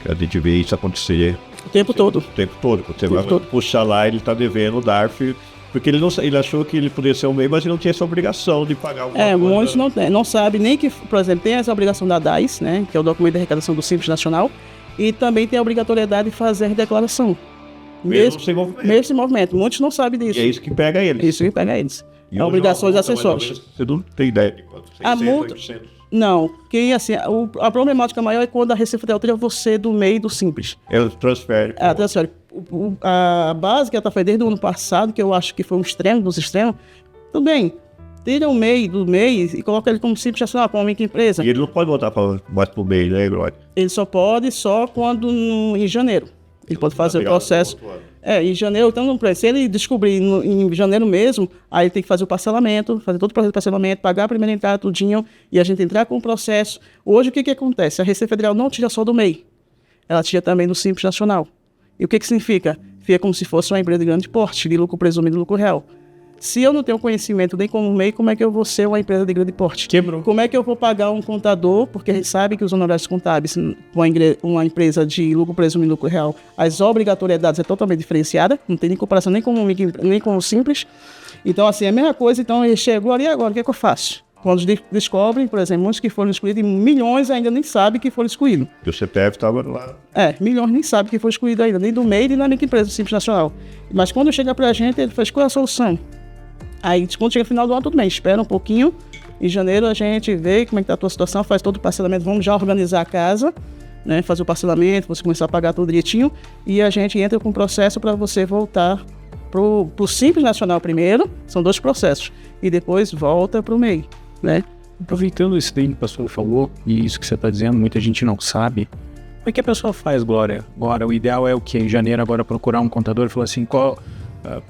a gente vê isso acontecer o tempo todo. Você vai puxar lá, ele está devendo o DARF. Porque ele achou que ele podia ser um MEI, mas ele não tinha essa obrigação de pagar alguma coisa. Muitos não sabem nem que, por exemplo, tem essa obrigação da DAIS, né, que é o documento de arrecadação do Simples Nacional, e também tem a obrigatoriedade de fazer a declaração. Mesmo sem movimento. Muitos não sabem disso. E é isso que pega eles. É obrigações acessórias. Você não tem ideia de quanto? 600, 800? Não, que assim, a problemática maior é quando a Receita Federal tira você do MEI do Simples. Ela transfere. Ela transfere. A base que ela fez desde o ano passado, que eu acho que foi um extremo dos extremos, tudo bem, tira o MEI do MEI e coloca ele como Simples Nacional, como uma microempresa. E ele não pode voltar mais pro MEI, né, Glória? Ele só pode quando em janeiro. Ele pode fazer o processo. Em janeiro, então, se ele descobrir em janeiro mesmo, aí ele tem que fazer o parcelamento, fazer todo o processo de parcelamento, pagar a primeira entrada, tudinho, e a gente entrar com o processo. Hoje, o que acontece? A Receita Federal não tira só do MEI, ela tira também do Simples Nacional. E o que significa? Fica como se fosse uma empresa de grande porte, de lucro presumido, lucro real. Se eu não tenho conhecimento nem como MEI, como é que eu vou ser uma empresa de grande porte? Quebrou. Como é que eu vou pagar um contador? Porque a gente sabe que os honorários contábeis, uma empresa de lucro presumido, lucro real, as obrigatoriedades é totalmente diferenciada, não tem nem comparação nem com o Simples. Então, assim, é a mesma coisa. Então, ele chegou ali agora, o que é que eu faço? Quando descobrem, por exemplo, muitos que foram excluídos, e milhões ainda nem sabem que foram excluídos. E o CPF estava lá. Milhões nem sabem que foi excluído ainda, nem do MEI, nem da microempresa do Simples Nacional. Mas quando chega pra gente, ele faz qual é a solução? Aí, quando chega no final do ano, tudo bem, espera um pouquinho. Em janeiro a gente vê como é que tá a tua situação, faz todo o parcelamento, vamos já organizar a casa, né? Fazer o parcelamento, você começar a pagar tudo direitinho. E a gente entra com o processo para você voltar pro Simples Nacional primeiro, são 2 processos. E depois volta pro MEI, né? Aproveitando isso daí que o pastor falou, e isso que você está dizendo, muita gente não sabe. Como é que a pessoa faz, Glória? Agora, o ideal é o quê? Em janeiro, agora procurar um contador e falar assim, qual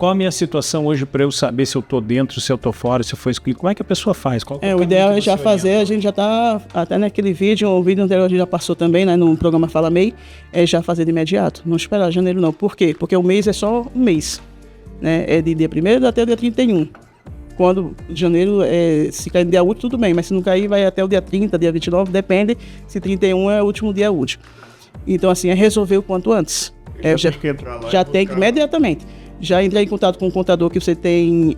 a minha situação hoje para eu saber se eu tô dentro, se eu tô fora, se eu for excluído? Como é que a pessoa faz? O ideal é já fazer, a gente já tá, até naquele vídeo, o vídeo anterior a gente já passou também, né, no programa Fala MEI, é já fazer de imediato, não esperar janeiro não. Por quê? Porque o mês é só um mês, né, é de dia 1º até o dia 31. Quando janeiro, se cair no dia útil, tudo bem, mas se não cair, vai até o dia 30, dia 29, depende se 31 é o último dia útil. Então, assim, é resolver o quanto antes. Já tem que imediatamente. Já entrar em contato com o contador que você tem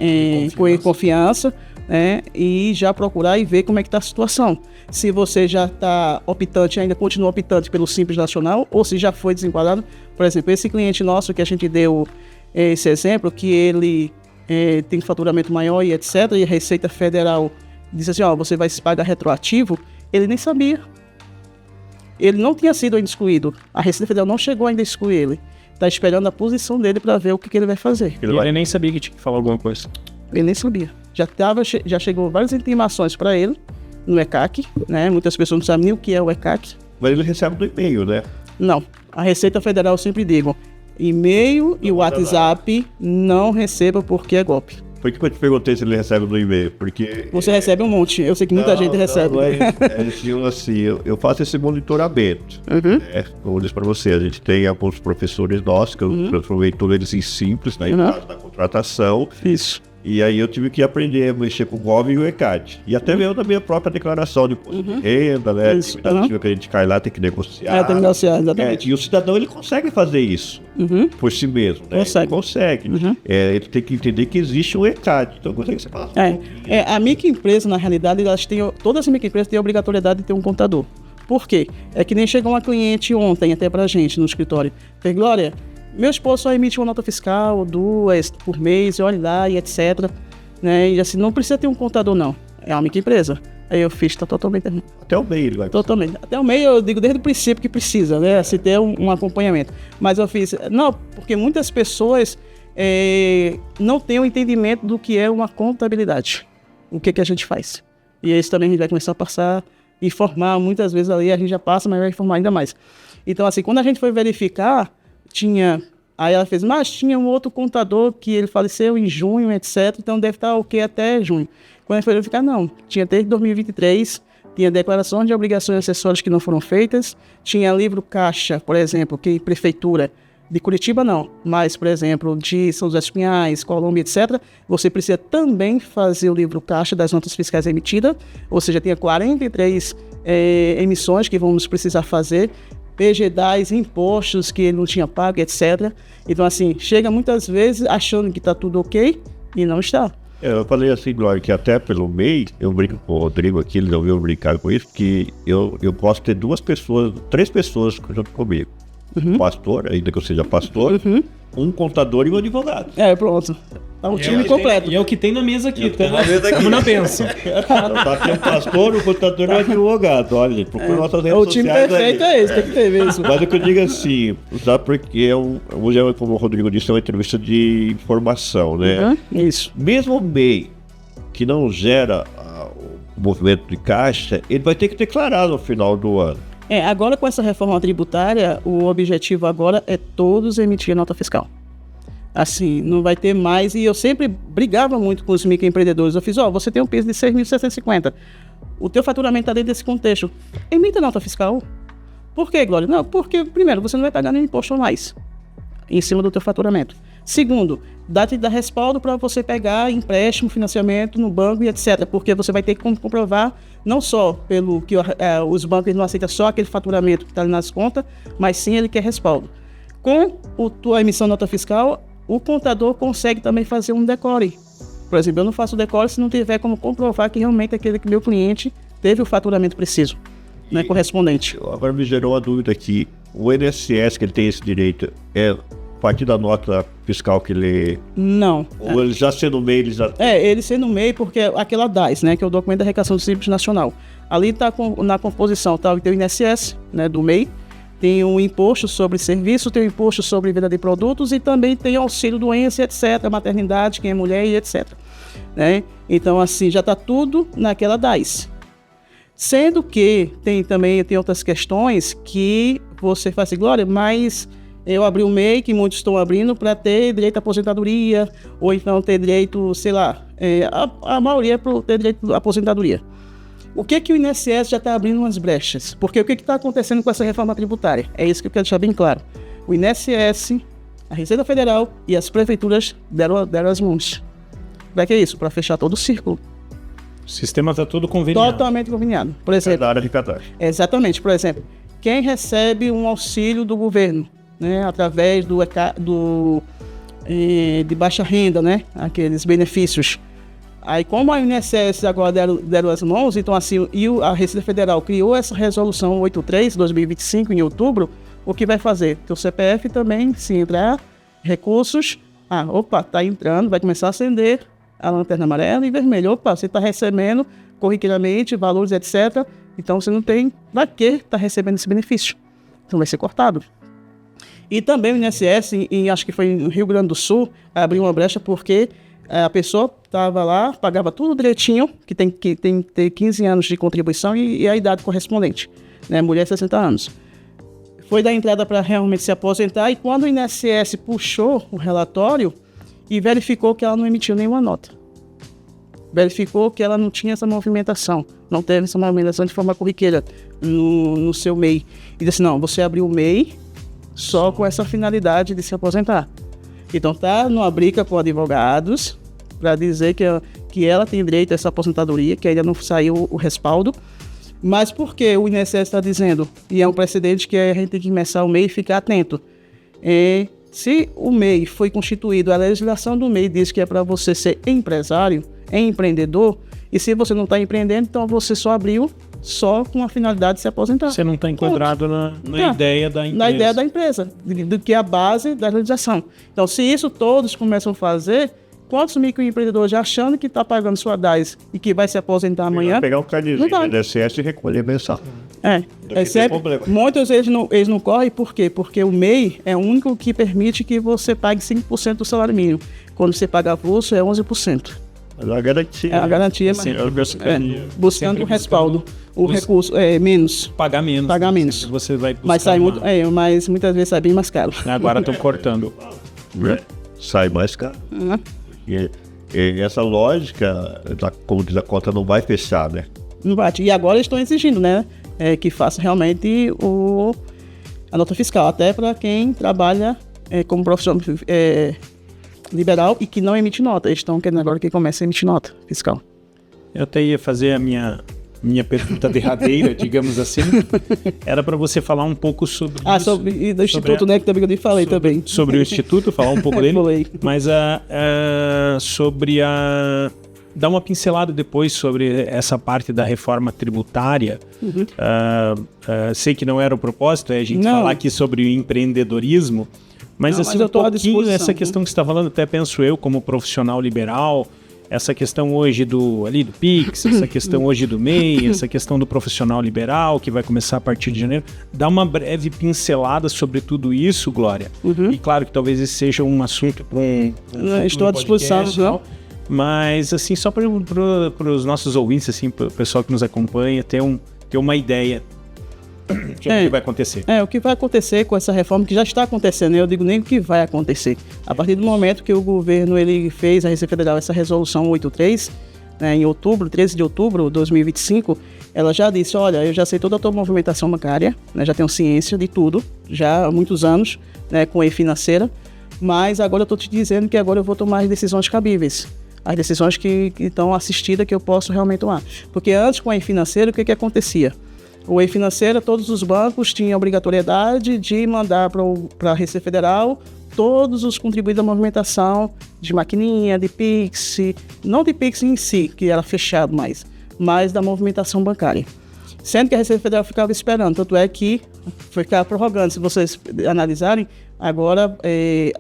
confiança, né, e já procurar e ver como é que está a situação. Se você já está optante, ainda continua optante pelo Simples Nacional, ou se já foi desenquadrado. Por exemplo, esse cliente nosso que a gente deu esse exemplo, que ele tem faturamento maior e etc., e a Receita Federal disse assim, você vai se pagar retroativo, ele nem sabia. Ele não tinha sido ainda excluído. A Receita Federal não chegou ainda a excluir ele. Está esperando a posição dele para ver o que ele vai fazer. Ele nem sabia que tinha que falar alguma coisa. Ele nem sabia. Já chegou várias intimações para ele no ECAC, né? Muitas pessoas não sabem nem o que é o ECAC. Mas ele recebe do e-mail, né? Não. A Receita Federal, eu sempre digo, e-mail e WhatsApp não receba porque é golpe. Por que eu te perguntei se ele recebe no e-mail? Porque... Você recebe um monte, eu sei que muita gente recebe. Eu faço esse monitoramento. Como eu disse para você, a gente tem alguns professores nossos, que eu transformei todos eles em simples, né, em caso da contratação. Isso. E aí eu tive que aprender a mexer com o GOV e o ECAD. E até mesmo da minha própria declaração de imposto de renda, né? Isso, Que a gente cai lá, tem que negociar. Tem que negociar, exatamente. E o cidadão, ele consegue fazer isso por si mesmo, né? Consegue. Ele tem que entender que existe um ECAD. Então, consegue ser fácil. A microempresa, na realidade, todas as microempresas têm a obrigatoriedade de ter um contador. Por quê? É que nem chegou uma cliente ontem até pra gente no escritório. Falei, Glória, meu esposo só emite uma nota fiscal, 2 por mês, olha lá e etc. Né? E assim, não precisa ter um contador, não. É uma microempresa. Aí eu fiz, tá totalmente errado. Até o MEI ele vai precisar. Totalmente. Até o MEI eu digo desde o princípio que precisa, né? Se ter um acompanhamento. Mas eu fiz, não, porque muitas pessoas não têm o entendimento do que é uma contabilidade. O que a gente faz. E isso também a gente vai começar a passar, informar, muitas vezes ali a gente já passa, mas vai informar ainda mais. Então assim, quando a gente foi verificar, aí ela fez, mas tinha um outro contador que ele faleceu em junho, etc. Então deve estar ok até junho. Quando a gente foi verificar, não. Tinha desde 2023, tinha declarações de obrigações acessórias que não foram feitas, tinha livro caixa, por exemplo, que prefeitura de Curitiba não, mas, por exemplo, de São José dos Pinhais, Colômbia, etc., você precisa também fazer o livro caixa das notas fiscais emitidas, ou seja, tinha 43 emissões que vamos precisar fazer, PGDAs, impostos que ele não tinha pago, etc. Então, assim, chega muitas vezes achando que está tudo ok e não está. Eu falei assim, Glória, que até pelo MEI, eu brinco com o Rodrigo aqui, ele ouviu brincar com isso, que eu posso ter 3 pessoas junto comigo. Um pastor, ainda que eu seja pastor, um contador e um advogado. Pronto. É um time completo. E é o que tem na mesa aqui, tá? Como na benção. Tá aqui um pastor, um contador e um advogado. Olha, gente, procura nossas redes O time sociais perfeito aí. é esse, tem que ter mesmo. Mas o que eu digo assim, sabe, porque como o Rodrigo disse, é uma entrevista de informação, né? Isso. Mesmo o MEI, que não gera o movimento de caixa, ele vai ter que declarar no final do ano. Agora com essa reforma tributária, o objetivo agora é todos emitir nota fiscal. Assim, não vai ter mais, e eu sempre brigava muito com os microempreendedores. Eu fiz, você tem um piso de 6.750, o teu faturamento está dentro desse contexto, emita nota fiscal. Por quê, Glória? Não, porque, primeiro, você não vai pagar nenhum imposto mais em cima do teu faturamento. Segundo, dá-te respaldo para você pegar empréstimo, financiamento no banco e etc. Porque você vai ter que comprovar, não só pelo que os bancos não aceitam só aquele faturamento que está ali nas contas, mas sim ele quer respaldo. Com a tua emissão de nota fiscal, o contador consegue também fazer um decore. Por exemplo, eu não faço decore se não tiver como comprovar que realmente aquele meu cliente teve o faturamento preciso, né, correspondente. Agora me gerou uma dúvida aqui. O INSS, que ele tem esse direito, a partir da nota fiscal que ele... Não. Ou ele já sendo MEI, ele já... ele sendo MEI, porque aquela DAS, né, que é o Documento da Arrecadação do Simples Nacional. Ali está na composição, tá, tem o INSS, né, do MEI, tem o imposto sobre serviço, tem o imposto sobre venda de produtos e também tem auxílio doença, etc., maternidade, quem é mulher e etc. Né? Então, assim, já está tudo naquela DAS. Sendo que tem outras questões que você faz assim, Glória, mas eu abri o MEI, que muitos estão abrindo, para ter direito à aposentadoria, ou então ter direito, sei lá, a maioria para ter direito à aposentadoria. O que o INSS já está abrindo umas brechas? Porque o que está acontecendo com essa reforma tributária? É isso que eu quero deixar bem claro. O INSS, a Receita Federal e as prefeituras deram as mãos. Para que isso? Para fechar todo o círculo. O sistema está todo conveniado. Totalmente conveniado. Por exemplo, da área de cadastro. Exatamente. Por exemplo, quem recebe um auxílio do governo, né, através de baixa renda, né, aqueles benefícios. Aí, como a INSS agora deram as mãos, então assim, e a Receita Federal criou essa resolução 83/2025 em outubro, o que vai fazer? Que o CPF também, se entrar recursos, tá entrando, vai começar a acender a lanterna amarela e vermelha. Você está recebendo corriqueiramente valores, etc. Então você não tem para que está recebendo esse benefício. Então vai ser cortado. E também o INSS, acho que foi no Rio Grande do Sul, abriu uma brecha porque a pessoa estava lá, pagava tudo direitinho, que tem que ter 15 anos de contribuição e a idade correspondente, né? Mulher 60 anos. Foi dar entrada para realmente se aposentar e quando o INSS puxou o relatório e verificou que ela não emitiu nenhuma nota. Verificou que ela não tinha essa movimentação, não teve essa movimentação de forma corriqueira no seu MEI. E disse, não, você abriu o MEI só com essa finalidade de se aposentar. Então tá numa briga com advogados para dizer que ela tem direito a essa aposentadoria, que ainda não saiu o respaldo. Mas por que o INSS está dizendo? E é um precedente que a gente tem que começar o MEI e ficar atento. Se o MEI foi constituído, a legislação do MEI diz que é para você ser empresário, empreendedor, e se você não está empreendendo, então você só abriu só com a finalidade de se aposentar. Você não está enquadrado na ideia da empresa. Na ideia da empresa, do que é a base da legislação. Então, se isso todos começam a fazer, quantos microempreendedores já achando que está pagando sua DAS e que vai se aposentar amanhã? Pegar um cadinho do INSS e recolher mensal. Muitos eles não correm, por quê? Porque o MEI é o único que permite que você pague 5% do salário mínimo. Quando você paga avulso, é 11%. Mas é a garantia. É a garantia, buscando o respaldo. O recurso é menos. Pagar menos. Pagar menos. Você vai buscar mas, mas muitas vezes sai bem mais caro. Agora estão cortando. Sai mais caro. E essa lógica, como diz a conta, não vai fechar, né? Não bate. E agora eles estão exigindo, né? Que faça realmente a nota fiscal. Até para quem trabalha como profissional liberal e que não emite nota. Eles estão querendo agora que comece a emitir nota fiscal. Eu até ia fazer a minha pergunta derradeira, digamos assim. Era para você falar um pouco sobre isso. E do Instituto, né, que também eu falei também. Sobre o Instituto, falar um pouco dele. Mas sobre dar uma pincelada depois sobre essa parte da reforma tributária. Sei que não era o propósito, a gente falar aqui sobre o empreendedorismo, mas assim, um pouquinho essa questão que você está falando, até penso eu, como profissional liberal, essa questão hoje do PIX, essa questão hoje do MEI, essa questão do profissional liberal, que vai começar a partir de janeiro. Dá uma breve pincelada sobre tudo isso, Glória. E claro que talvez esse seja um assunto para estou à disposição, mas assim, só para os nossos ouvintes, assim, para o pessoal que nos acompanha, ter uma ideia do que vai acontecer. O que vai acontecer com essa reforma, que já está acontecendo, eu digo nem o que vai acontecer. A partir do momento que o governo fez, a Receita Federal, essa resolução 83, em outubro, 13 de outubro de 2025, ela já disse, olha, eu já sei toda a tua movimentação bancária, já tenho ciência de tudo, já há muitos anos, com e-financeira, mas agora eu estou te dizendo que agora eu vou tomar as decisões cabíveis. As decisões que estão assistidas, que eu posso realmente tomar. Porque antes, com a e-financeira, o que acontecia? O e-financeira, todos os bancos tinham a obrigatoriedade de mandar para a Receita Federal todos os contribuintes da movimentação de maquininha, de PIX, não de PIX em si, que era fechado mais, mas da movimentação bancária. Sendo que a Receita Federal ficava esperando, tanto é que ficava prorrogando. Se vocês analisarem, agora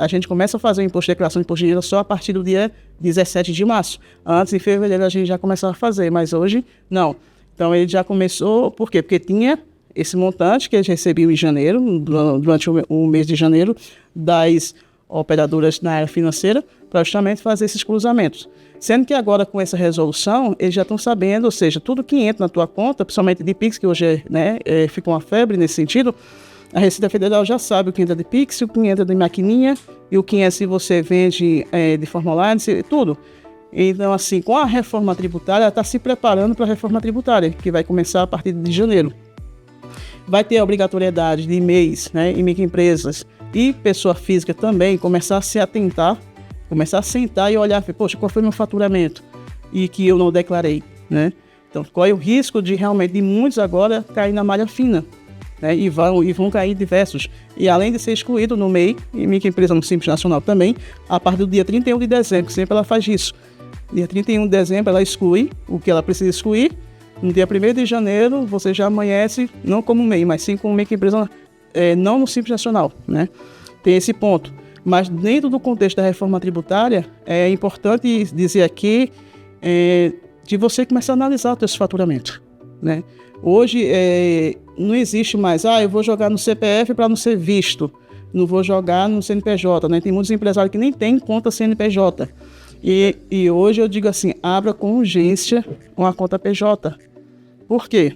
a gente começa a fazer o imposto de declaração de imposto de renda só a partir do dia 17 de março. Antes, em fevereiro, a gente já começava a fazer, mas hoje, não. Então, ele já começou, por quê? Porque tinha esse montante que eles recebiam em janeiro, durante o mês de janeiro, das operadoras na área financeira, para justamente fazer esses cruzamentos. Sendo que agora, com essa resolução, eles já estão sabendo, ou seja, tudo que entra na tua conta, principalmente de PIX, que hoje fica uma febre nesse sentido, a Receita Federal já sabe o que entra de PIX, o que entra de maquininha, e o que é se você vende de forma online, tudo. Então, assim, com a reforma tributária, ela está se preparando para a reforma tributária, que vai começar a partir de janeiro. Vai ter a obrigatoriedade de MEIs, e microempresas e pessoa física também começar a se atentar, começar a sentar e olhar, poxa, qual foi meu faturamento e que eu não declarei, Então, qual é o risco de realmente, de muitos agora, cair na malha fina, e vão cair diversos. E além de ser excluído no MEI, e microempresa no Simples Nacional também, a partir do dia 31 de dezembro, que sempre ela faz isso. Dia 31 de dezembro ela exclui o que ela precisa excluir. No dia 1º de janeiro você já amanhece, não como MEI, mas sim como microempresa, não no Simples Nacional, Tem esse ponto. Mas dentro do contexto da reforma tributária, é importante dizer aqui de você começar a analisar o seu faturamento, Hoje não existe mais, eu vou jogar no CPF para não ser visto, não vou jogar no CNPJ, Tem muitos empresários que nem têm conta CNPJ. E hoje eu digo assim, abra com urgência uma conta PJ. Por quê?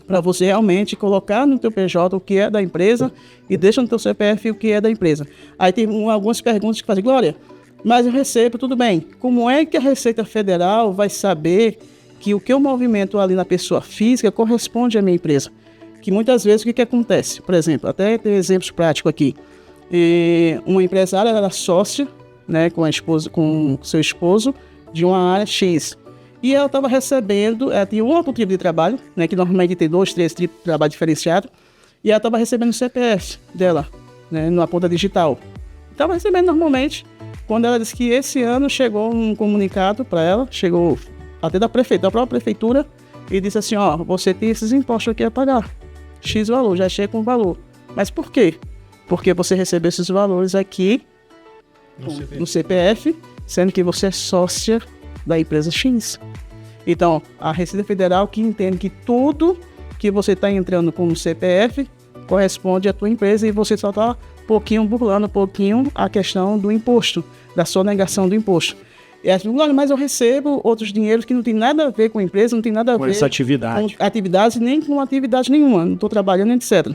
Para você realmente colocar no teu PJ o que é da empresa e deixa no teu CPF o que é da empresa. Aí tem algumas perguntas que fazem, Glória, mas eu recebo, tudo bem. Como é que a Receita Federal vai saber que o que eu movimento ali na pessoa física corresponde à minha empresa? Que muitas vezes o que acontece? Por exemplo, até tem exemplos práticos aqui. Uma empresária era sócia, né, com seu esposo, de uma área X. E ela estava recebendo, ela tinha um outro tipo de trabalho, né, que normalmente tem 2, 3 tipos de trabalho diferenciado, e ela estava recebendo o CPF dela, né, na conta digital. Estava recebendo normalmente, quando ela disse que esse ano chegou um comunicado para ela, chegou até da própria prefeitura, e disse assim, ó, você tem esses impostos aqui a pagar, X valor, já chega com o valor. Mas por quê? Porque você recebeu esses valores aqui no CPF, sendo que você é sócia da empresa X. Então, a Receita Federal que entende que tudo que você está entrando com o CPF corresponde à tua empresa e você só está burlando um pouquinho a questão do imposto, da sonegação do imposto. E assim, mas eu recebo outros dinheiros que não tem nada a ver com a empresa, não tem nada a ver essa atividade. Com atividades, nem com atividade nenhuma, não estou trabalhando, etc.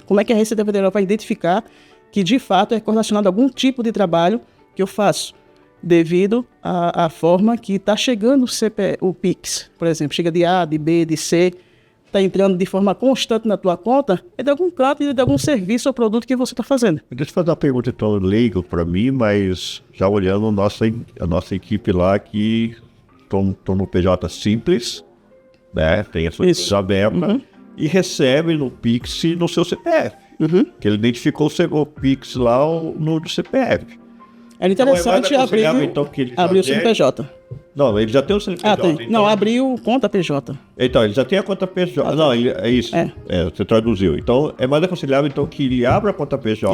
Como é que a Receita Federal vai identificar que de fato é correlacionado a algum tipo de trabalho que eu faço? Devido à forma que está chegando o PIX, por exemplo, chega de A, de B, de C, está entrando de forma constante na tua conta, é de algum canto e de algum serviço ou produto que você está fazendo. Deixa eu fazer uma pergunta então leigo para mim, mas já olhando a nossa equipe lá que estão no PJ Simples, né? Tem a sua empresa aberta e recebe no Pix no seu CPF, que ele identificou o Pix lá no CPF. Era interessante abrir o CNPJ. Não, ele já tem o CNPJ. Tem. Então... Não, abriu conta PJ. Então, ele já tem a conta PJ. Não, é isso. Você traduziu. Então, é mais aconselhável então, que ele abra a conta PJ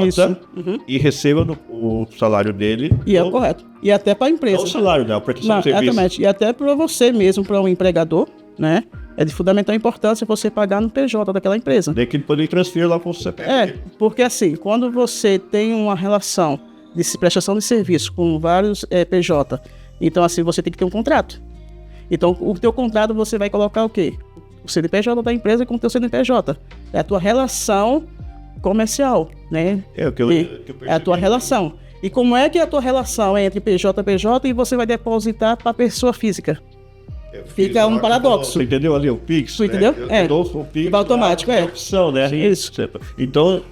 e receba o salário dele. E é o correto. E até para a empresa. Não o salário, né? A prestação de serviço. Exatamente. E até para você mesmo, para um empregador, né? É de fundamental importância você pagar no PJ daquela empresa. Daí que ele poder transferir lá para o CPF. Porque assim, quando você tem uma relação de prestação de serviço com vários PJ, então assim, você tem que ter um contrato. Então, o teu contrato você vai colocar o quê? O CNPJ da empresa com o teu CNPJ. É a tua relação comercial, né? É a tua relação. E como é que é a tua relação entre PJ e PJ e você vai depositar para a pessoa física? Fica um paradoxo. Você entendeu ali o Pix? Você entendeu? O Pix automático, é opção, né? Isso. Então,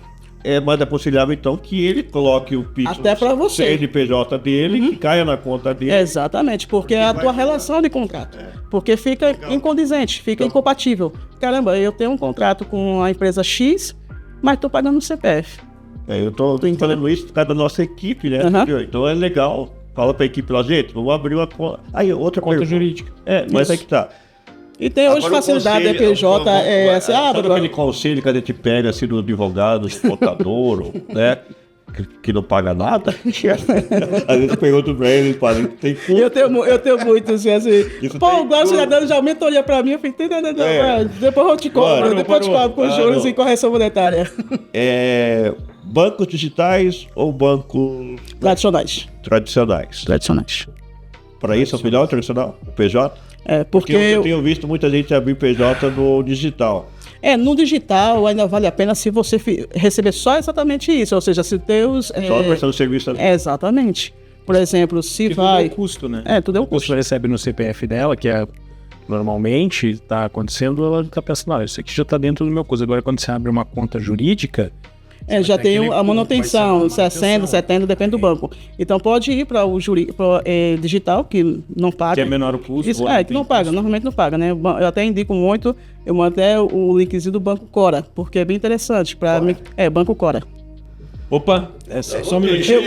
é mais aconselhável então que ele coloque o Pix até para você, CNPJ dele, que caia na conta dele. Exatamente, porque é a tua relação de contrato. Porque fica incondizente, fica incompatível. Caramba, eu tenho um contrato com a empresa X, mas estou pagando no CPF. Eu estou falando isso por causa da nossa equipe, né? Então é legal. Fala para a equipe lá, gente, vamos abrir uma conta. Aí, outra conta jurídica. Mas aí que tá. E tem hoje facilidade da PJ, sabe aquele conselho que a gente pega assim do advogado, do contador, né? Que não paga nada? A gente pergunta pra ele, tem custo. Eu tenho muito, assim, pô, o Glaucio já dando já mentoria pra mim, eu falei, depois eu te cobro, depois eu te cobro com juros e correção monetária. Bancos digitais ou bancos... Tradicionais. Para isso é o melhor tradicional, o PJ? Porque eu tenho visto muita gente abrir PJ no digital. No digital ainda vale a pena se você receber só exatamente isso, ou seja, se teus... Só a prestação de serviço. Exatamente. Por exemplo, se vai... Tudo é um custo, né? Tudo é um custo. Você recebe no CPF dela, que normalmente está acontecendo, ela está pensando, isso aqui já está dentro do meu custo. Agora, quando você abre uma conta jurídica, já tem a manutenção, 60, 70, depende do banco. Então pode ir para o digital, que não paga. Que é menor o custo. Isso, que não paga, normalmente não paga, né? Eu até indico muito, eu mando até o linkzinho do Banco Cora, porque é bem interessante. Banco Cora. Opa, só um minutinho.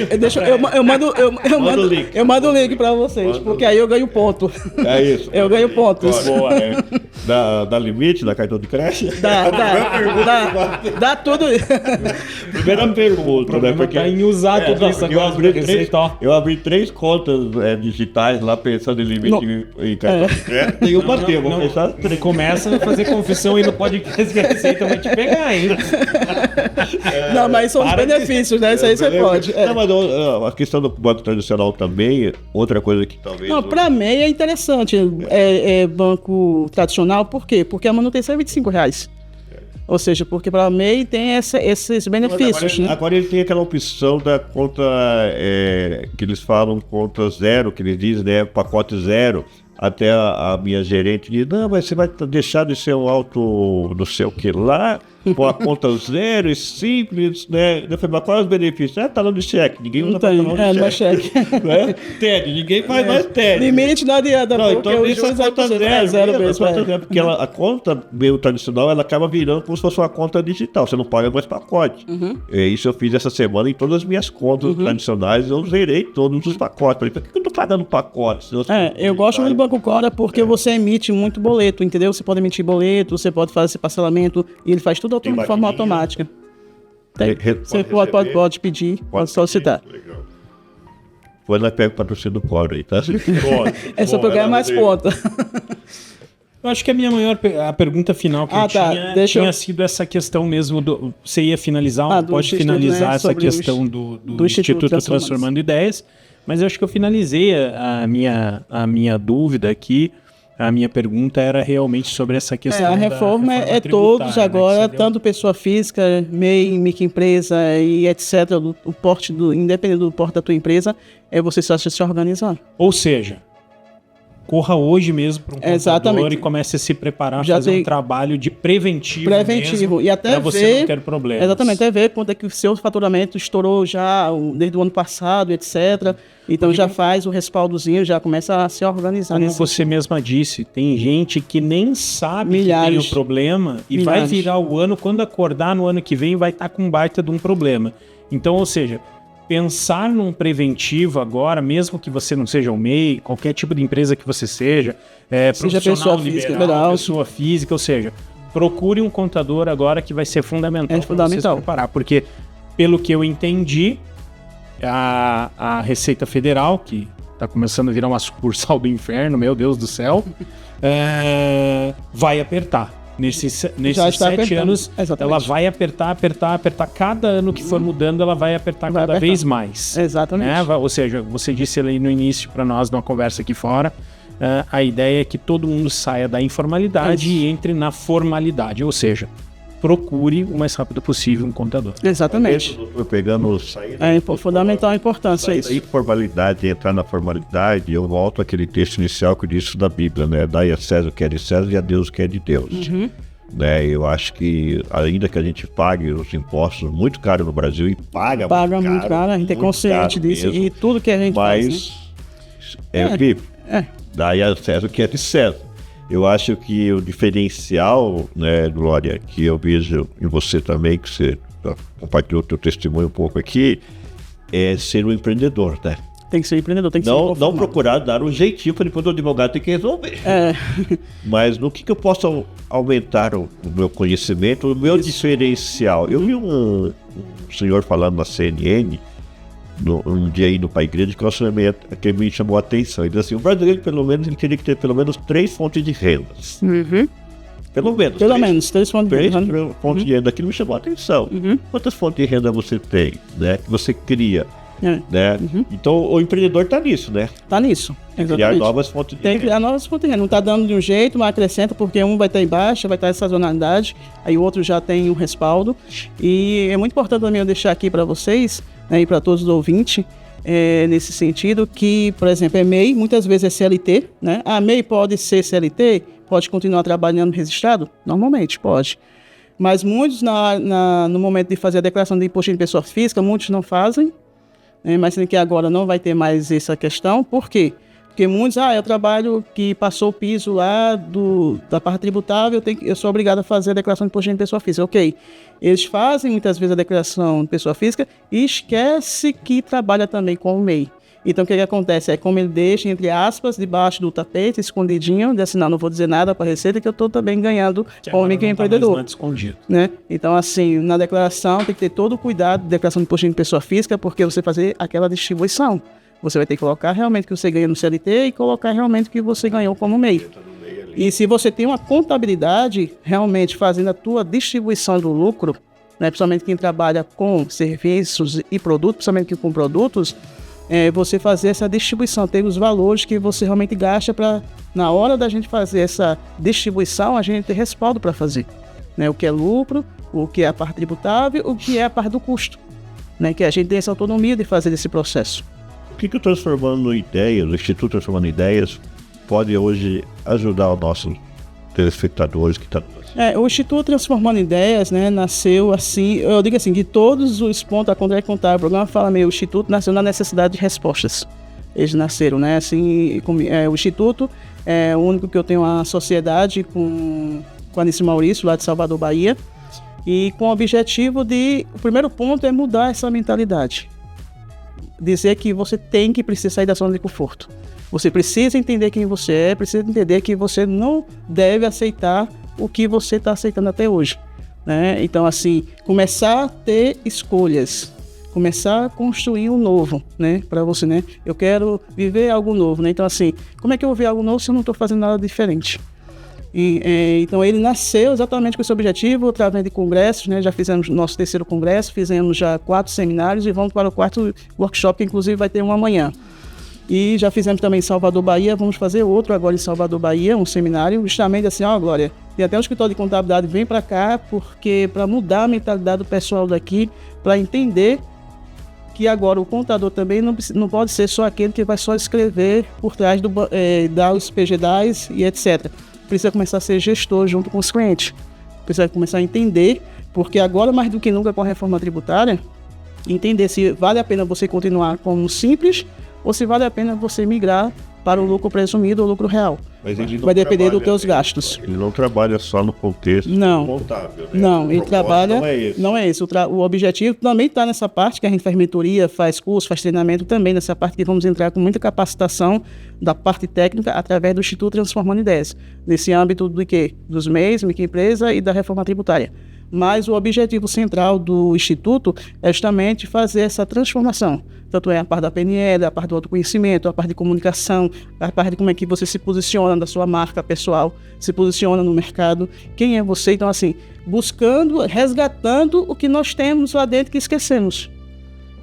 Eu mando o link para vocês, porque aí eu ganho ponto. É isso. Eu ganho pontos. Boa, Dá limite da cartão de crédito? Dá tudo isso. Primeira pergunta, né? Porque tá em usar tudo isso agora. Eu abri 3 contas digitais lá pensando em limite em cartão de crédito e eu bateu. Vou pensar. Começa a fazer confissão aí no podcast que a Receita vai te pegar ainda. Não, mas são os benefícios, né? Isso aí você pode. Não, mas a questão do banco tradicional também, outra coisa que talvez... Não, para mim é interessante banco tradicional, por quê? Porque a manutenção é R$25. Ou seja, porque para o MEI tem esses benefícios. Agora ele tem aquela opção da conta, que eles falam conta zero, que eles dizem, né, pacote zero. Até a minha gerente diz, não, mas você vai deixar de ser um auto não sei o que lá, com a conta zero e simples, né? Eu falei, mas qual é os benefícios? Tá lá no cheque, ninguém usa Não tem, cartão de não é cheque. cheque. Né? TED, ninguém faz mais TED. Limite não adianta, Não, porque então o deixa a juros conta zero, zero mesmo, mesmo. a conta zero, porque a conta meio tradicional, ela acaba virando como se fosse uma conta digital, você não paga mais pacote. Isso eu fiz essa semana em todas as minhas contas tradicionais, eu zerei todos os pacotes. Falei, por que eu tô pagando pacote? Eu gosto muito do Banco Cora porque você emite muito boleto, entendeu? Você pode emitir boleto, você pode fazer esse parcelamento e ele faz tudo de forma automática. Você pode pedir, pode solicitar. Legal. Depois nós pegamos o patrocínio do Cora aí, tá? É só pra ganhar mais ponta. Eu acho que a pergunta final que eu tinha sido essa questão mesmo do... Você ia finalizar, pode finalizar, né, essa questão do Instituto Transformando Ideias, mas eu acho que eu finalizei a minha dúvida aqui. A minha pergunta era realmente sobre essa questão a reforma é todos agora, né, tanto pessoa física, MEI, microempresa e etc. O porte independente do porte da tua empresa, é você só se organizar. Ou seja, corra hoje mesmo para um contador e comece a se preparar, fazer um trabalho de preventivo mesmo, e até você não ter problemas. Exatamente, até ver quanto é que o seu faturamento estourou já desde o ano passado, etc. Então já faz o respaldozinho, já começa a se organizar. Como você mesma disse, tem gente que nem sabe que tem o problema e vai virar o ano, quando acordar no ano que vem, vai estar com um baita de um problema. Então, ou seja, pensar num preventivo agora, mesmo que você não seja um MEI, qualquer tipo de empresa que você seja pessoa física, pessoa física, ou seja, procure um contador agora que vai ser fundamental. É fundamental. Você se preparar, porque, pelo que eu entendi, a Receita Federal, que está começando a virar uma sucursal do inferno, meu Deus do céu, vai apertar. Nesses 7 anos, ela vai apertar. Cada ano que for mudando, ela vai apertar cada vez mais. Exatamente. Né? Ou seja, você disse ali no início para nós, numa conversa aqui fora, a ideia é que todo mundo saia da informalidade e entre na formalidade. Ou seja, procure o mais rápido possível um contador. Exatamente. É fundamental a importância isso. Da informalidade, entrar na formalidade, eu volto àquele texto inicial que eu disse da Bíblia, né? Dai a César o que é de César e a Deus o que é de Deus. Né? Eu acho que, ainda que a gente pague os impostos muito caro no Brasil, e paga muito caro, a gente é consciente disso, mesmo, e tudo que a gente faz, né? Dai a César o que é de César. Eu acho que o diferencial, né, Glória, que eu vejo em você também, que você compartilhou o teu testemunho um pouco aqui, é ser um empreendedor, né? Tem que ser empreendedor, tem que ser não procurar dar um jeitinho para depois o advogado ter que resolver. Mas no que eu posso aumentar o meu conhecimento, o meu diferencial. Eu vi um senhor falando na CNN, um dia aí no Pai Igreja, que me chamou a atenção. Ele disse assim, o brasileiro, pelo menos, ele teria que ter pelo menos 3 fontes de rendas. Pelo menos 3 fontes de renda. Fontes de renda. Aquilo me chamou a atenção. Quantas fontes de renda você tem, né? Que você cria, né? Então, o empreendedor está nisso, né? Está nisso, exatamente. Criar novas fontes de renda. Tem que criar novas fontes de renda. Não está dando de um jeito, mas acrescenta, porque um vai estar em baixa, vai estar em sazonalidade, aí o outro já tem um respaldo. E é muito importante também eu deixar aqui para vocês, né, e para todos os ouvintes, nesse sentido, que, por exemplo, MEI, muitas vezes é CLT, né? A MEI pode ser CLT, pode continuar trabalhando registrado? Normalmente, pode. Mas muitos, no momento de fazer a declaração de imposto de pessoa física, muitos não fazem, mas que agora não vai ter mais essa questão. Por quê? Porque muitos, eu trabalho que passou o piso lá da parte tributável, eu sou obrigado a fazer a declaração de imposto de pessoa física. Ok, eles fazem muitas vezes a declaração de pessoa física e esquece que trabalha também com o MEI. Então o que acontece? É como ele deixa, entre aspas, debaixo do tapete, escondidinho, de assim, não vou dizer nada para a Receita, que eu estou também ganhando como microempreendedor. Né? Então, assim, na declaração tem que ter todo o cuidado, declaração de imposto de pessoa física, porque você fazer aquela distribuição. Você vai ter que colocar realmente o que você ganha no CLT e colocar realmente o que você ganhou como MEI. E se você tem uma contabilidade realmente fazendo a tua distribuição do lucro, né, principalmente quem trabalha com serviços e produtos, principalmente com produtos, você fazer essa distribuição, ter os valores que você realmente gasta para, na hora da gente fazer essa distribuição, a gente ter respaldo para fazer. Né, o que é lucro, o que é a parte tributável, o que é a parte do custo. Né, que a gente tem essa autonomia de fazer esse processo. O que o Transformando Ideias, o Instituto Transformando Ideias, pode hoje ajudar os nossos telespectadores que estão... O Instituto Transformando Ideias, né, nasceu assim, eu digo assim, de todos os pontos a Condré contar, o programa fala o Instituto nasceu na necessidade de respostas. Eles nasceram, né, assim, o Instituto é o único que eu tenho uma sociedade com a Anice Maurício, lá de Salvador, Bahia, e com o objetivo o primeiro ponto é mudar essa mentalidade. Dizer que você precisa sair da zona de conforto. Você precisa entender quem você é, precisa entender que você não deve aceitar o que você está aceitando até hoje, né? Então, assim, começar a ter escolhas, começar a construir um novo, né? Para você, né? Eu quero viver algo novo, né? Então, assim, como é que eu vou ver algo novo se eu não estou fazendo nada diferente? Então, ele nasceu exatamente com esse objetivo, através de congressos, né? Já fizemos nosso 3º congresso, fizemos já 4 seminários e vamos para o 4º workshop, que inclusive vai ter um amanhã. E já fizemos também em Salvador, Bahia, vamos fazer outro agora em Salvador, Bahia, um seminário, justamente assim, Glória, tem até um escritório de contabilidade, vem para cá, porque para mudar a mentalidade do pessoal daqui, para entender que agora o contador também não pode ser só aquele que vai só escrever por trás dar os PGDAs e etc. Precisa começar a ser gestor junto com os clientes, precisa começar a entender, porque agora mais do que nunca com a reforma tributária, entender se vale a pena você continuar como simples ou se vale a pena você migrar para o lucro presumido ou lucro real. Mas ele vai depender dos teus gastos. Ele não trabalha só no contexto contábil, né? Não, ele trabalha... Não é esse. O objetivo também está nessa parte, que a gente faz mentoria, faz curso, faz treinamento também, nessa parte que vamos entrar com muita capacitação da parte técnica através do Instituto Transformando Ideias. Nesse âmbito do quê? Dos MEIs, microempresa e da reforma tributária. Mas o objetivo central do Instituto é justamente fazer essa transformação. Tanto é a parte da PNL, a parte do autoconhecimento, a parte de comunicação, a parte de como é que você se posiciona da sua marca pessoal, se posiciona no mercado, quem é você. Então, assim, buscando, resgatando o que nós temos lá dentro que esquecemos.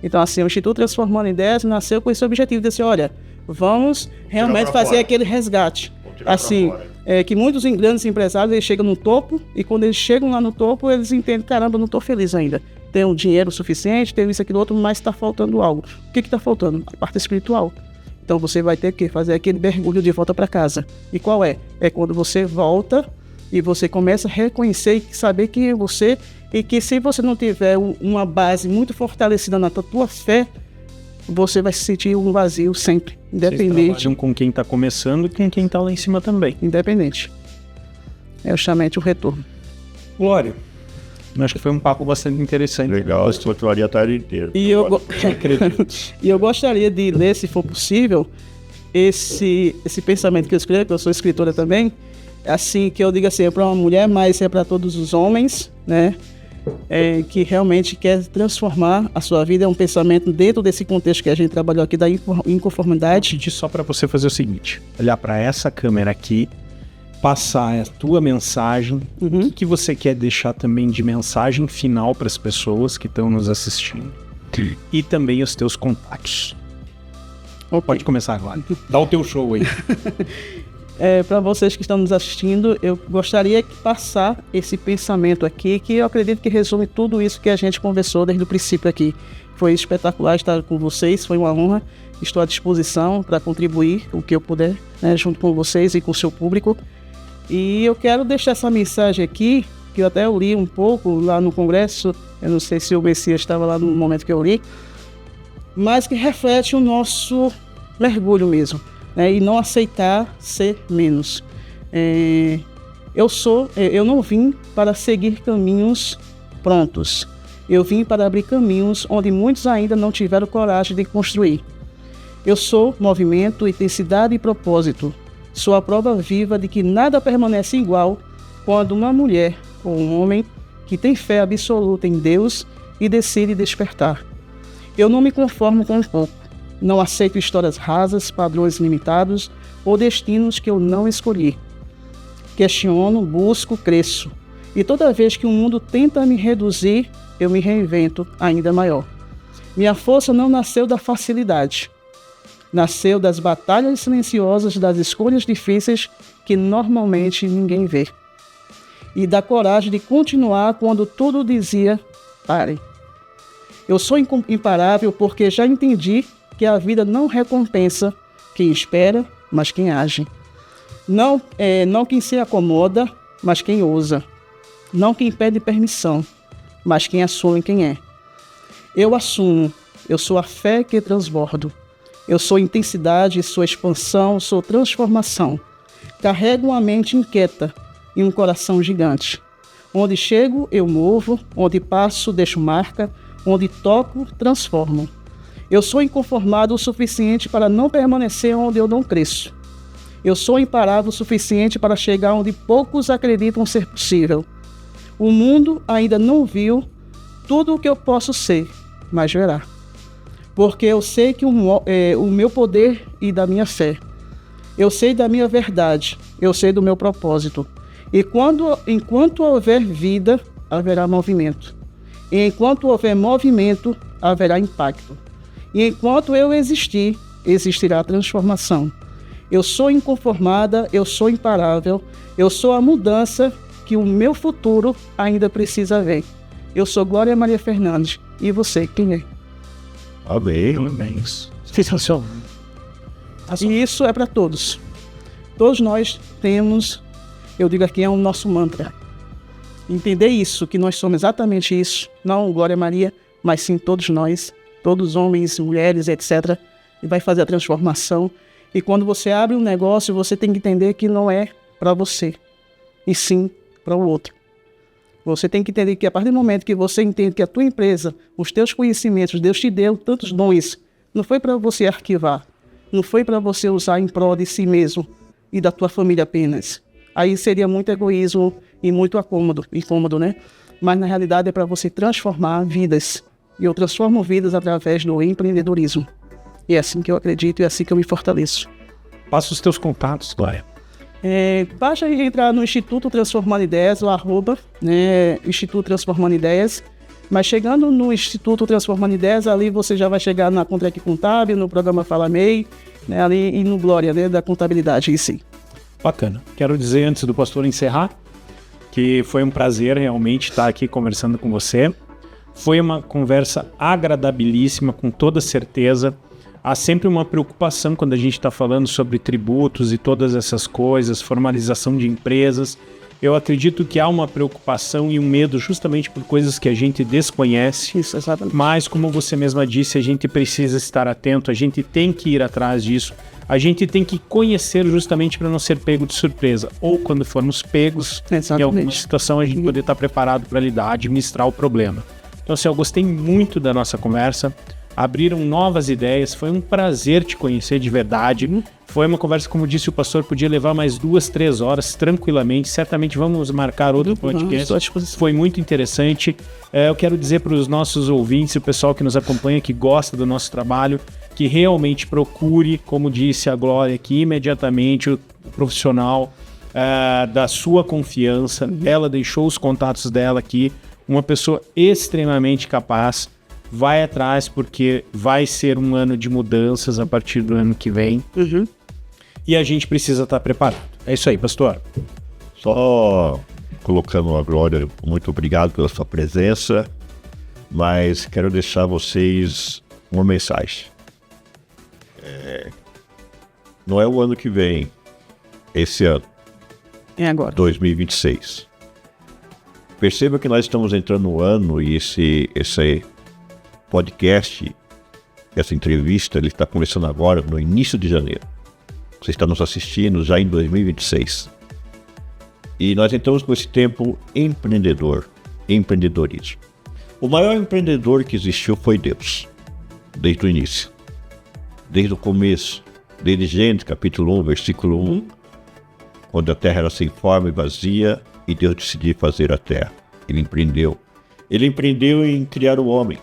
Então, assim, o Instituto Transformando Ideias nasceu com esse objetivo de dizer, olha, vamos realmente fazer aquele resgate. Assim, que muitos grandes empresários, eles chegam no topo e quando eles chegam lá no topo, eles entendem, caramba, eu não estou feliz ainda. Tenho dinheiro suficiente, tenho isso, aquilo, outro, mas está faltando algo. O que está faltando? A parte espiritual. Então você vai ter que fazer aquele mergulho de volta para casa. E qual é? É quando você volta e você começa a reconhecer e saber quem é você e que se você não tiver uma base muito fortalecida na tua fé, você vai se sentir um vazio sempre, independente. Vocês trabalham com quem está começando e com quem está lá em cima também. Independente. É justamente o retorno. Glória, acho que foi um papo bastante interessante. Legal, isso continuaria a tarde inteira. E eu gostaria de ler, se for possível, esse pensamento que eu escrevo, que eu sou escritora também, assim, que eu digo assim, é para uma mulher, mas é para todos os homens, né? Que realmente quer transformar a sua vida, é um pensamento dentro desse contexto que a gente trabalhou aqui da inconformidade. Vou pedir só para você fazer o seguinte, olhar para essa câmera aqui, passar a tua mensagem, o que você quer deixar também de mensagem final para as pessoas que estão nos assistindo e também os teus contatos. Okay. Pode começar agora, dá o teu show aí. Para vocês que estão nos assistindo, eu gostaria de passar esse pensamento aqui, que eu acredito que resume tudo isso que a gente conversou desde o princípio aqui. Foi espetacular estar com vocês, foi uma honra. Estou à disposição para contribuir o que eu puder, né, junto com vocês e com o seu público. E eu quero deixar essa mensagem aqui, que eu até li um pouco lá no congresso, eu não sei se o Messias estava lá no momento que eu li, mas que reflete o nosso mergulho mesmo. E não aceitar ser menos. Eu não vim para seguir caminhos prontos. Eu vim para abrir caminhos onde muitos ainda não tiveram coragem de construir. Eu sou movimento, intensidade e propósito. Sou a prova viva de que nada permanece igual quando uma mulher ou um homem que tem fé absoluta em Deus e decide despertar. Eu não me conformo com pouco. Não aceito histórias rasas, padrões limitados ou destinos que eu não escolhi. Questiono, busco, cresço. E toda vez que o mundo tenta me reduzir, eu me reinvento ainda maior. Minha força não nasceu da facilidade. Nasceu das batalhas silenciosas, das escolhas difíceis que normalmente ninguém vê. E da coragem de continuar quando tudo dizia, pare. Eu sou imparável porque já entendi que a vida não recompensa quem espera, mas quem age. Não quem se acomoda, mas quem ousa. Não quem pede permissão, mas quem assume quem é. Eu assumo, eu sou a fé que transbordo. Eu sou intensidade, sou expansão, sou transformação. Carrego uma mente inquieta e um coração gigante. Onde chego, eu movo. Onde passo, deixo marca. Onde toco, transformo. Eu sou inconformado o suficiente para não permanecer onde eu não cresço. Eu sou imparável o suficiente para chegar onde poucos acreditam ser possível. O mundo ainda não viu tudo o que eu posso ser, mas verá. Porque eu sei que o meu poder e da minha fé. Eu sei da minha verdade, eu sei do meu propósito. E enquanto houver vida, haverá movimento. E enquanto houver movimento, haverá impacto. E enquanto eu existir, existirá transformação. Eu sou inconformada, eu sou imparável, eu sou a mudança que o meu futuro ainda precisa ver. Eu sou Glória Maria Fernandes. E você, quem é? Amém. Sensacional. E isso é para todos. Todos nós temos, eu digo aqui, é o nosso mantra. Entender isso, que nós somos exatamente isso. Não Glória Maria, mas sim todos nós. Todos homens, mulheres, etc. E vai fazer a transformação. E quando você abre um negócio, você tem que entender que não é para você, e sim para o outro. Você tem que entender que a partir do momento que você entende que a tua empresa, os teus conhecimentos, Deus te deu tantos dons, não foi para você arquivar, não foi para você usar em prol de si mesmo e da tua família apenas. Aí seria muito egoísmo e muito incômodo, né? Mas na realidade é para você transformar vidas. E eu transformo vidas através do empreendedorismo. E é assim que eu acredito e é assim que eu me fortaleço. Passa os teus contatos, Glória. Basta entrar no Instituto Transformando Ideias, o @ Instituto Transformando Ideias. Mas chegando no Instituto Transformando Ideias, ali você já vai chegar na Contrac Contábil, no programa Fala MEI, né, ali, e no Glória, né, da contabilidade em si. Bacana. Quero dizer, antes do pastor encerrar, que foi um prazer realmente estar aqui conversando com você. Foi uma conversa agradabilíssima, com toda certeza. Há sempre uma preocupação quando a gente está falando sobre tributos e todas essas coisas, formalização de empresas. Eu acredito que há uma preocupação e um medo justamente por coisas que a gente desconhece. Isso, exatamente. Mas, como você mesma disse, a gente precisa estar atento, a gente tem que ir atrás disso. A gente tem que conhecer justamente para não ser pego de surpresa. Ou quando formos pegos em alguma situação, a gente poder estar preparado para lidar, administrar o problema. Então, assim, eu gostei muito da nossa conversa. Abriram novas ideias, foi um prazer te conhecer de verdade. Foi uma conversa, como disse o pastor, podia levar mais 2, 3 horas tranquilamente. Certamente vamos marcar outro podcast. Foi muito interessante. Eu quero dizer para os nossos ouvintes, o pessoal que nos acompanha, que gosta do nosso trabalho, que realmente procure, como disse a Glória aqui, imediatamente o profissional da sua confiança. Ela deixou os contatos dela aqui, uma pessoa extremamente capaz. Vai atrás, porque vai ser um ano de mudanças a partir do ano que vem. E a gente precisa estar preparado. É isso aí, pastor. Só colocando a Glória, muito obrigado pela sua presença, mas quero deixar vocês uma mensagem. Não é o ano que vem, esse ano. É agora. 2026. Perceba que nós estamos entrando no ano e esse podcast, essa entrevista, ele está começando agora, no início de janeiro. Você está nos assistindo já em 2026. E nós entramos com esse tempo empreendedorismo. O maior empreendedor que existiu foi Deus, desde o início. Desde o começo, desde Gênesis, capítulo 1, versículo 1, quando a terra era sem forma e vazia, e Deus decidiu fazer a terra. Ele empreendeu. Ele empreendeu em criar o homem.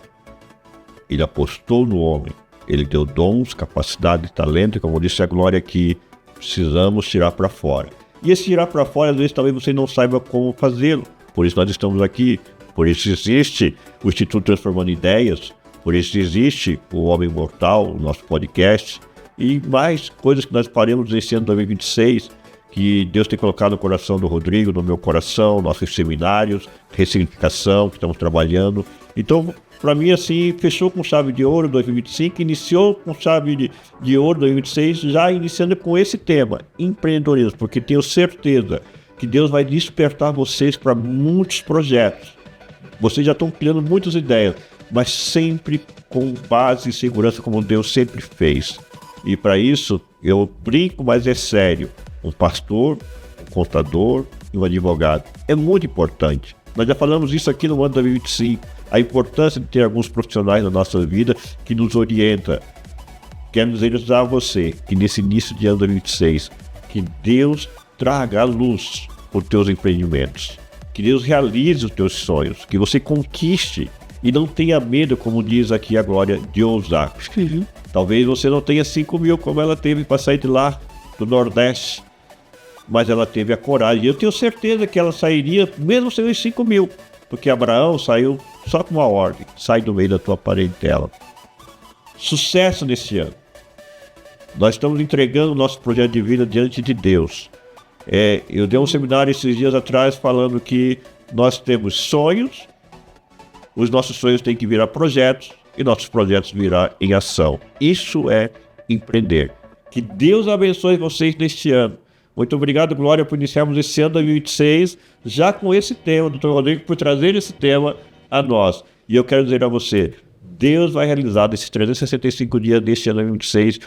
Ele apostou no homem. Ele deu dons, capacidade, talento, e como disse a Glória aqui, precisamos tirar para fora. E esse tirar para fora, às vezes talvez você não saiba como fazê-lo. Por isso nós estamos aqui. Por isso existe o Instituto Transformando Ideias. Por isso existe o Homem Imortal, o nosso podcast. E mais coisas que nós faremos esse ano de 2026, que Deus tem colocado no coração do Rodrigo, no meu coração, nossos seminários, ressignificação, que estamos trabalhando. Então, para mim, assim, fechou com chave de ouro 2025, iniciou com chave de ouro 2026, já iniciando com esse tema, empreendedorismo, porque tenho certeza que Deus vai despertar vocês para muitos projetos. Vocês já estão criando muitas ideias, mas sempre com base e segurança como Deus sempre fez. E para isso, eu brinco, mas é sério. Um pastor, um contador e um advogado. É muito importante. Nós já falamos isso aqui no ano 2025. A importância de ter alguns profissionais na nossa vida que nos orientam. Quero dizer a você que nesse início de ano 2026, que Deus traga à luz os teus empreendimentos. Que Deus realize os teus sonhos. Que você conquiste e não tenha medo, como diz aqui a Glória, de ousar. Talvez você não tenha 5 mil como ela teve para sair de lá, do Nordeste. Mas ela teve a coragem. Eu tenho certeza que ela sairia, mesmo sem os 5 mil. Porque Abraão saiu só com uma ordem. Sai do meio da tua parentela. Sucesso nesse ano. Nós estamos entregando o nosso projeto de vida diante de Deus. Eu dei um seminário esses dias atrás falando que nós temos sonhos. Os nossos sonhos têm que virar projetos. E nossos projetos virar em ação. Isso é empreender. Que Deus abençoe vocês neste ano. Muito obrigado, Glória, por iniciarmos esse ano 2026, já com esse tema, Dr. Rodrigo, por trazer esse tema a nós. E eu quero dizer a você, Deus vai realizar nesses 365 dias deste ano 2026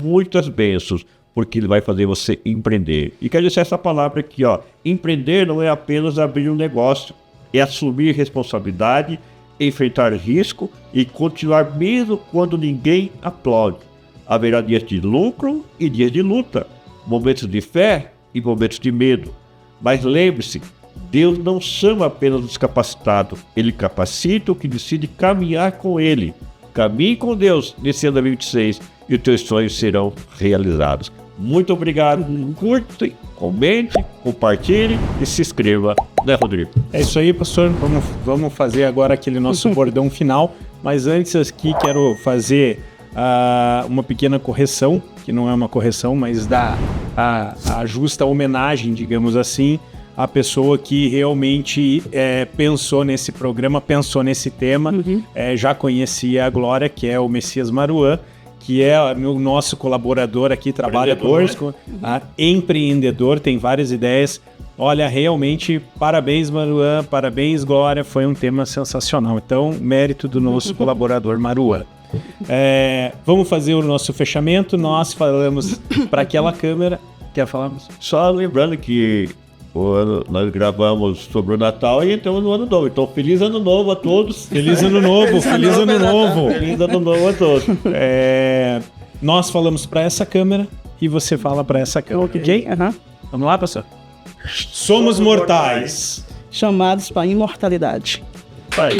muitas bênçãos, porque Ele vai fazer você empreender. E quero dizer essa palavra aqui, ó, empreender não é apenas abrir um negócio, é assumir responsabilidade, enfrentar risco e continuar mesmo quando ninguém aplaude. Haverá dias de lucro e dias de luta, momentos de fé e momentos de medo. Mas lembre-se, Deus não chama apenas os capacitados, Ele capacita o que decide caminhar com Ele. Caminhe com Deus nesse ano 2026 e os teus sonhos serão realizados. Muito obrigado, curte, comente, compartilhe e se inscreva, né, Rodrigo? É isso aí, pastor. Vamos fazer agora aquele nosso bordão final. Mas antes aqui quero fazer uma pequena correção, que não é uma correção, mas a justa homenagem, digamos assim, à pessoa que realmente pensou nesse programa, pensou nesse tema, já conhecia a Glória, que é o Messias Maruan, que é o nosso colaborador aqui, trabalha conosco, empreendedor, tem várias ideias. Olha, realmente, parabéns, Maruan, parabéns, Glória, foi um tema sensacional. Então, mérito do nosso colaborador Maruan. Vamos fazer o nosso fechamento, nós falamos para aquela câmera. Quer falar? Só lembrando que nós gravamos sobre o Natal e entramos no Ano Novo. Então, feliz Ano Novo a todos. Feliz Ano Novo, feliz Ano Novo. Feliz Ano Novo a todos. Nós falamos para essa câmera e você fala para essa câmera. Ok? Vamos lá, pessoal? Somos mortais. Chamados para a imortalidade. Vai.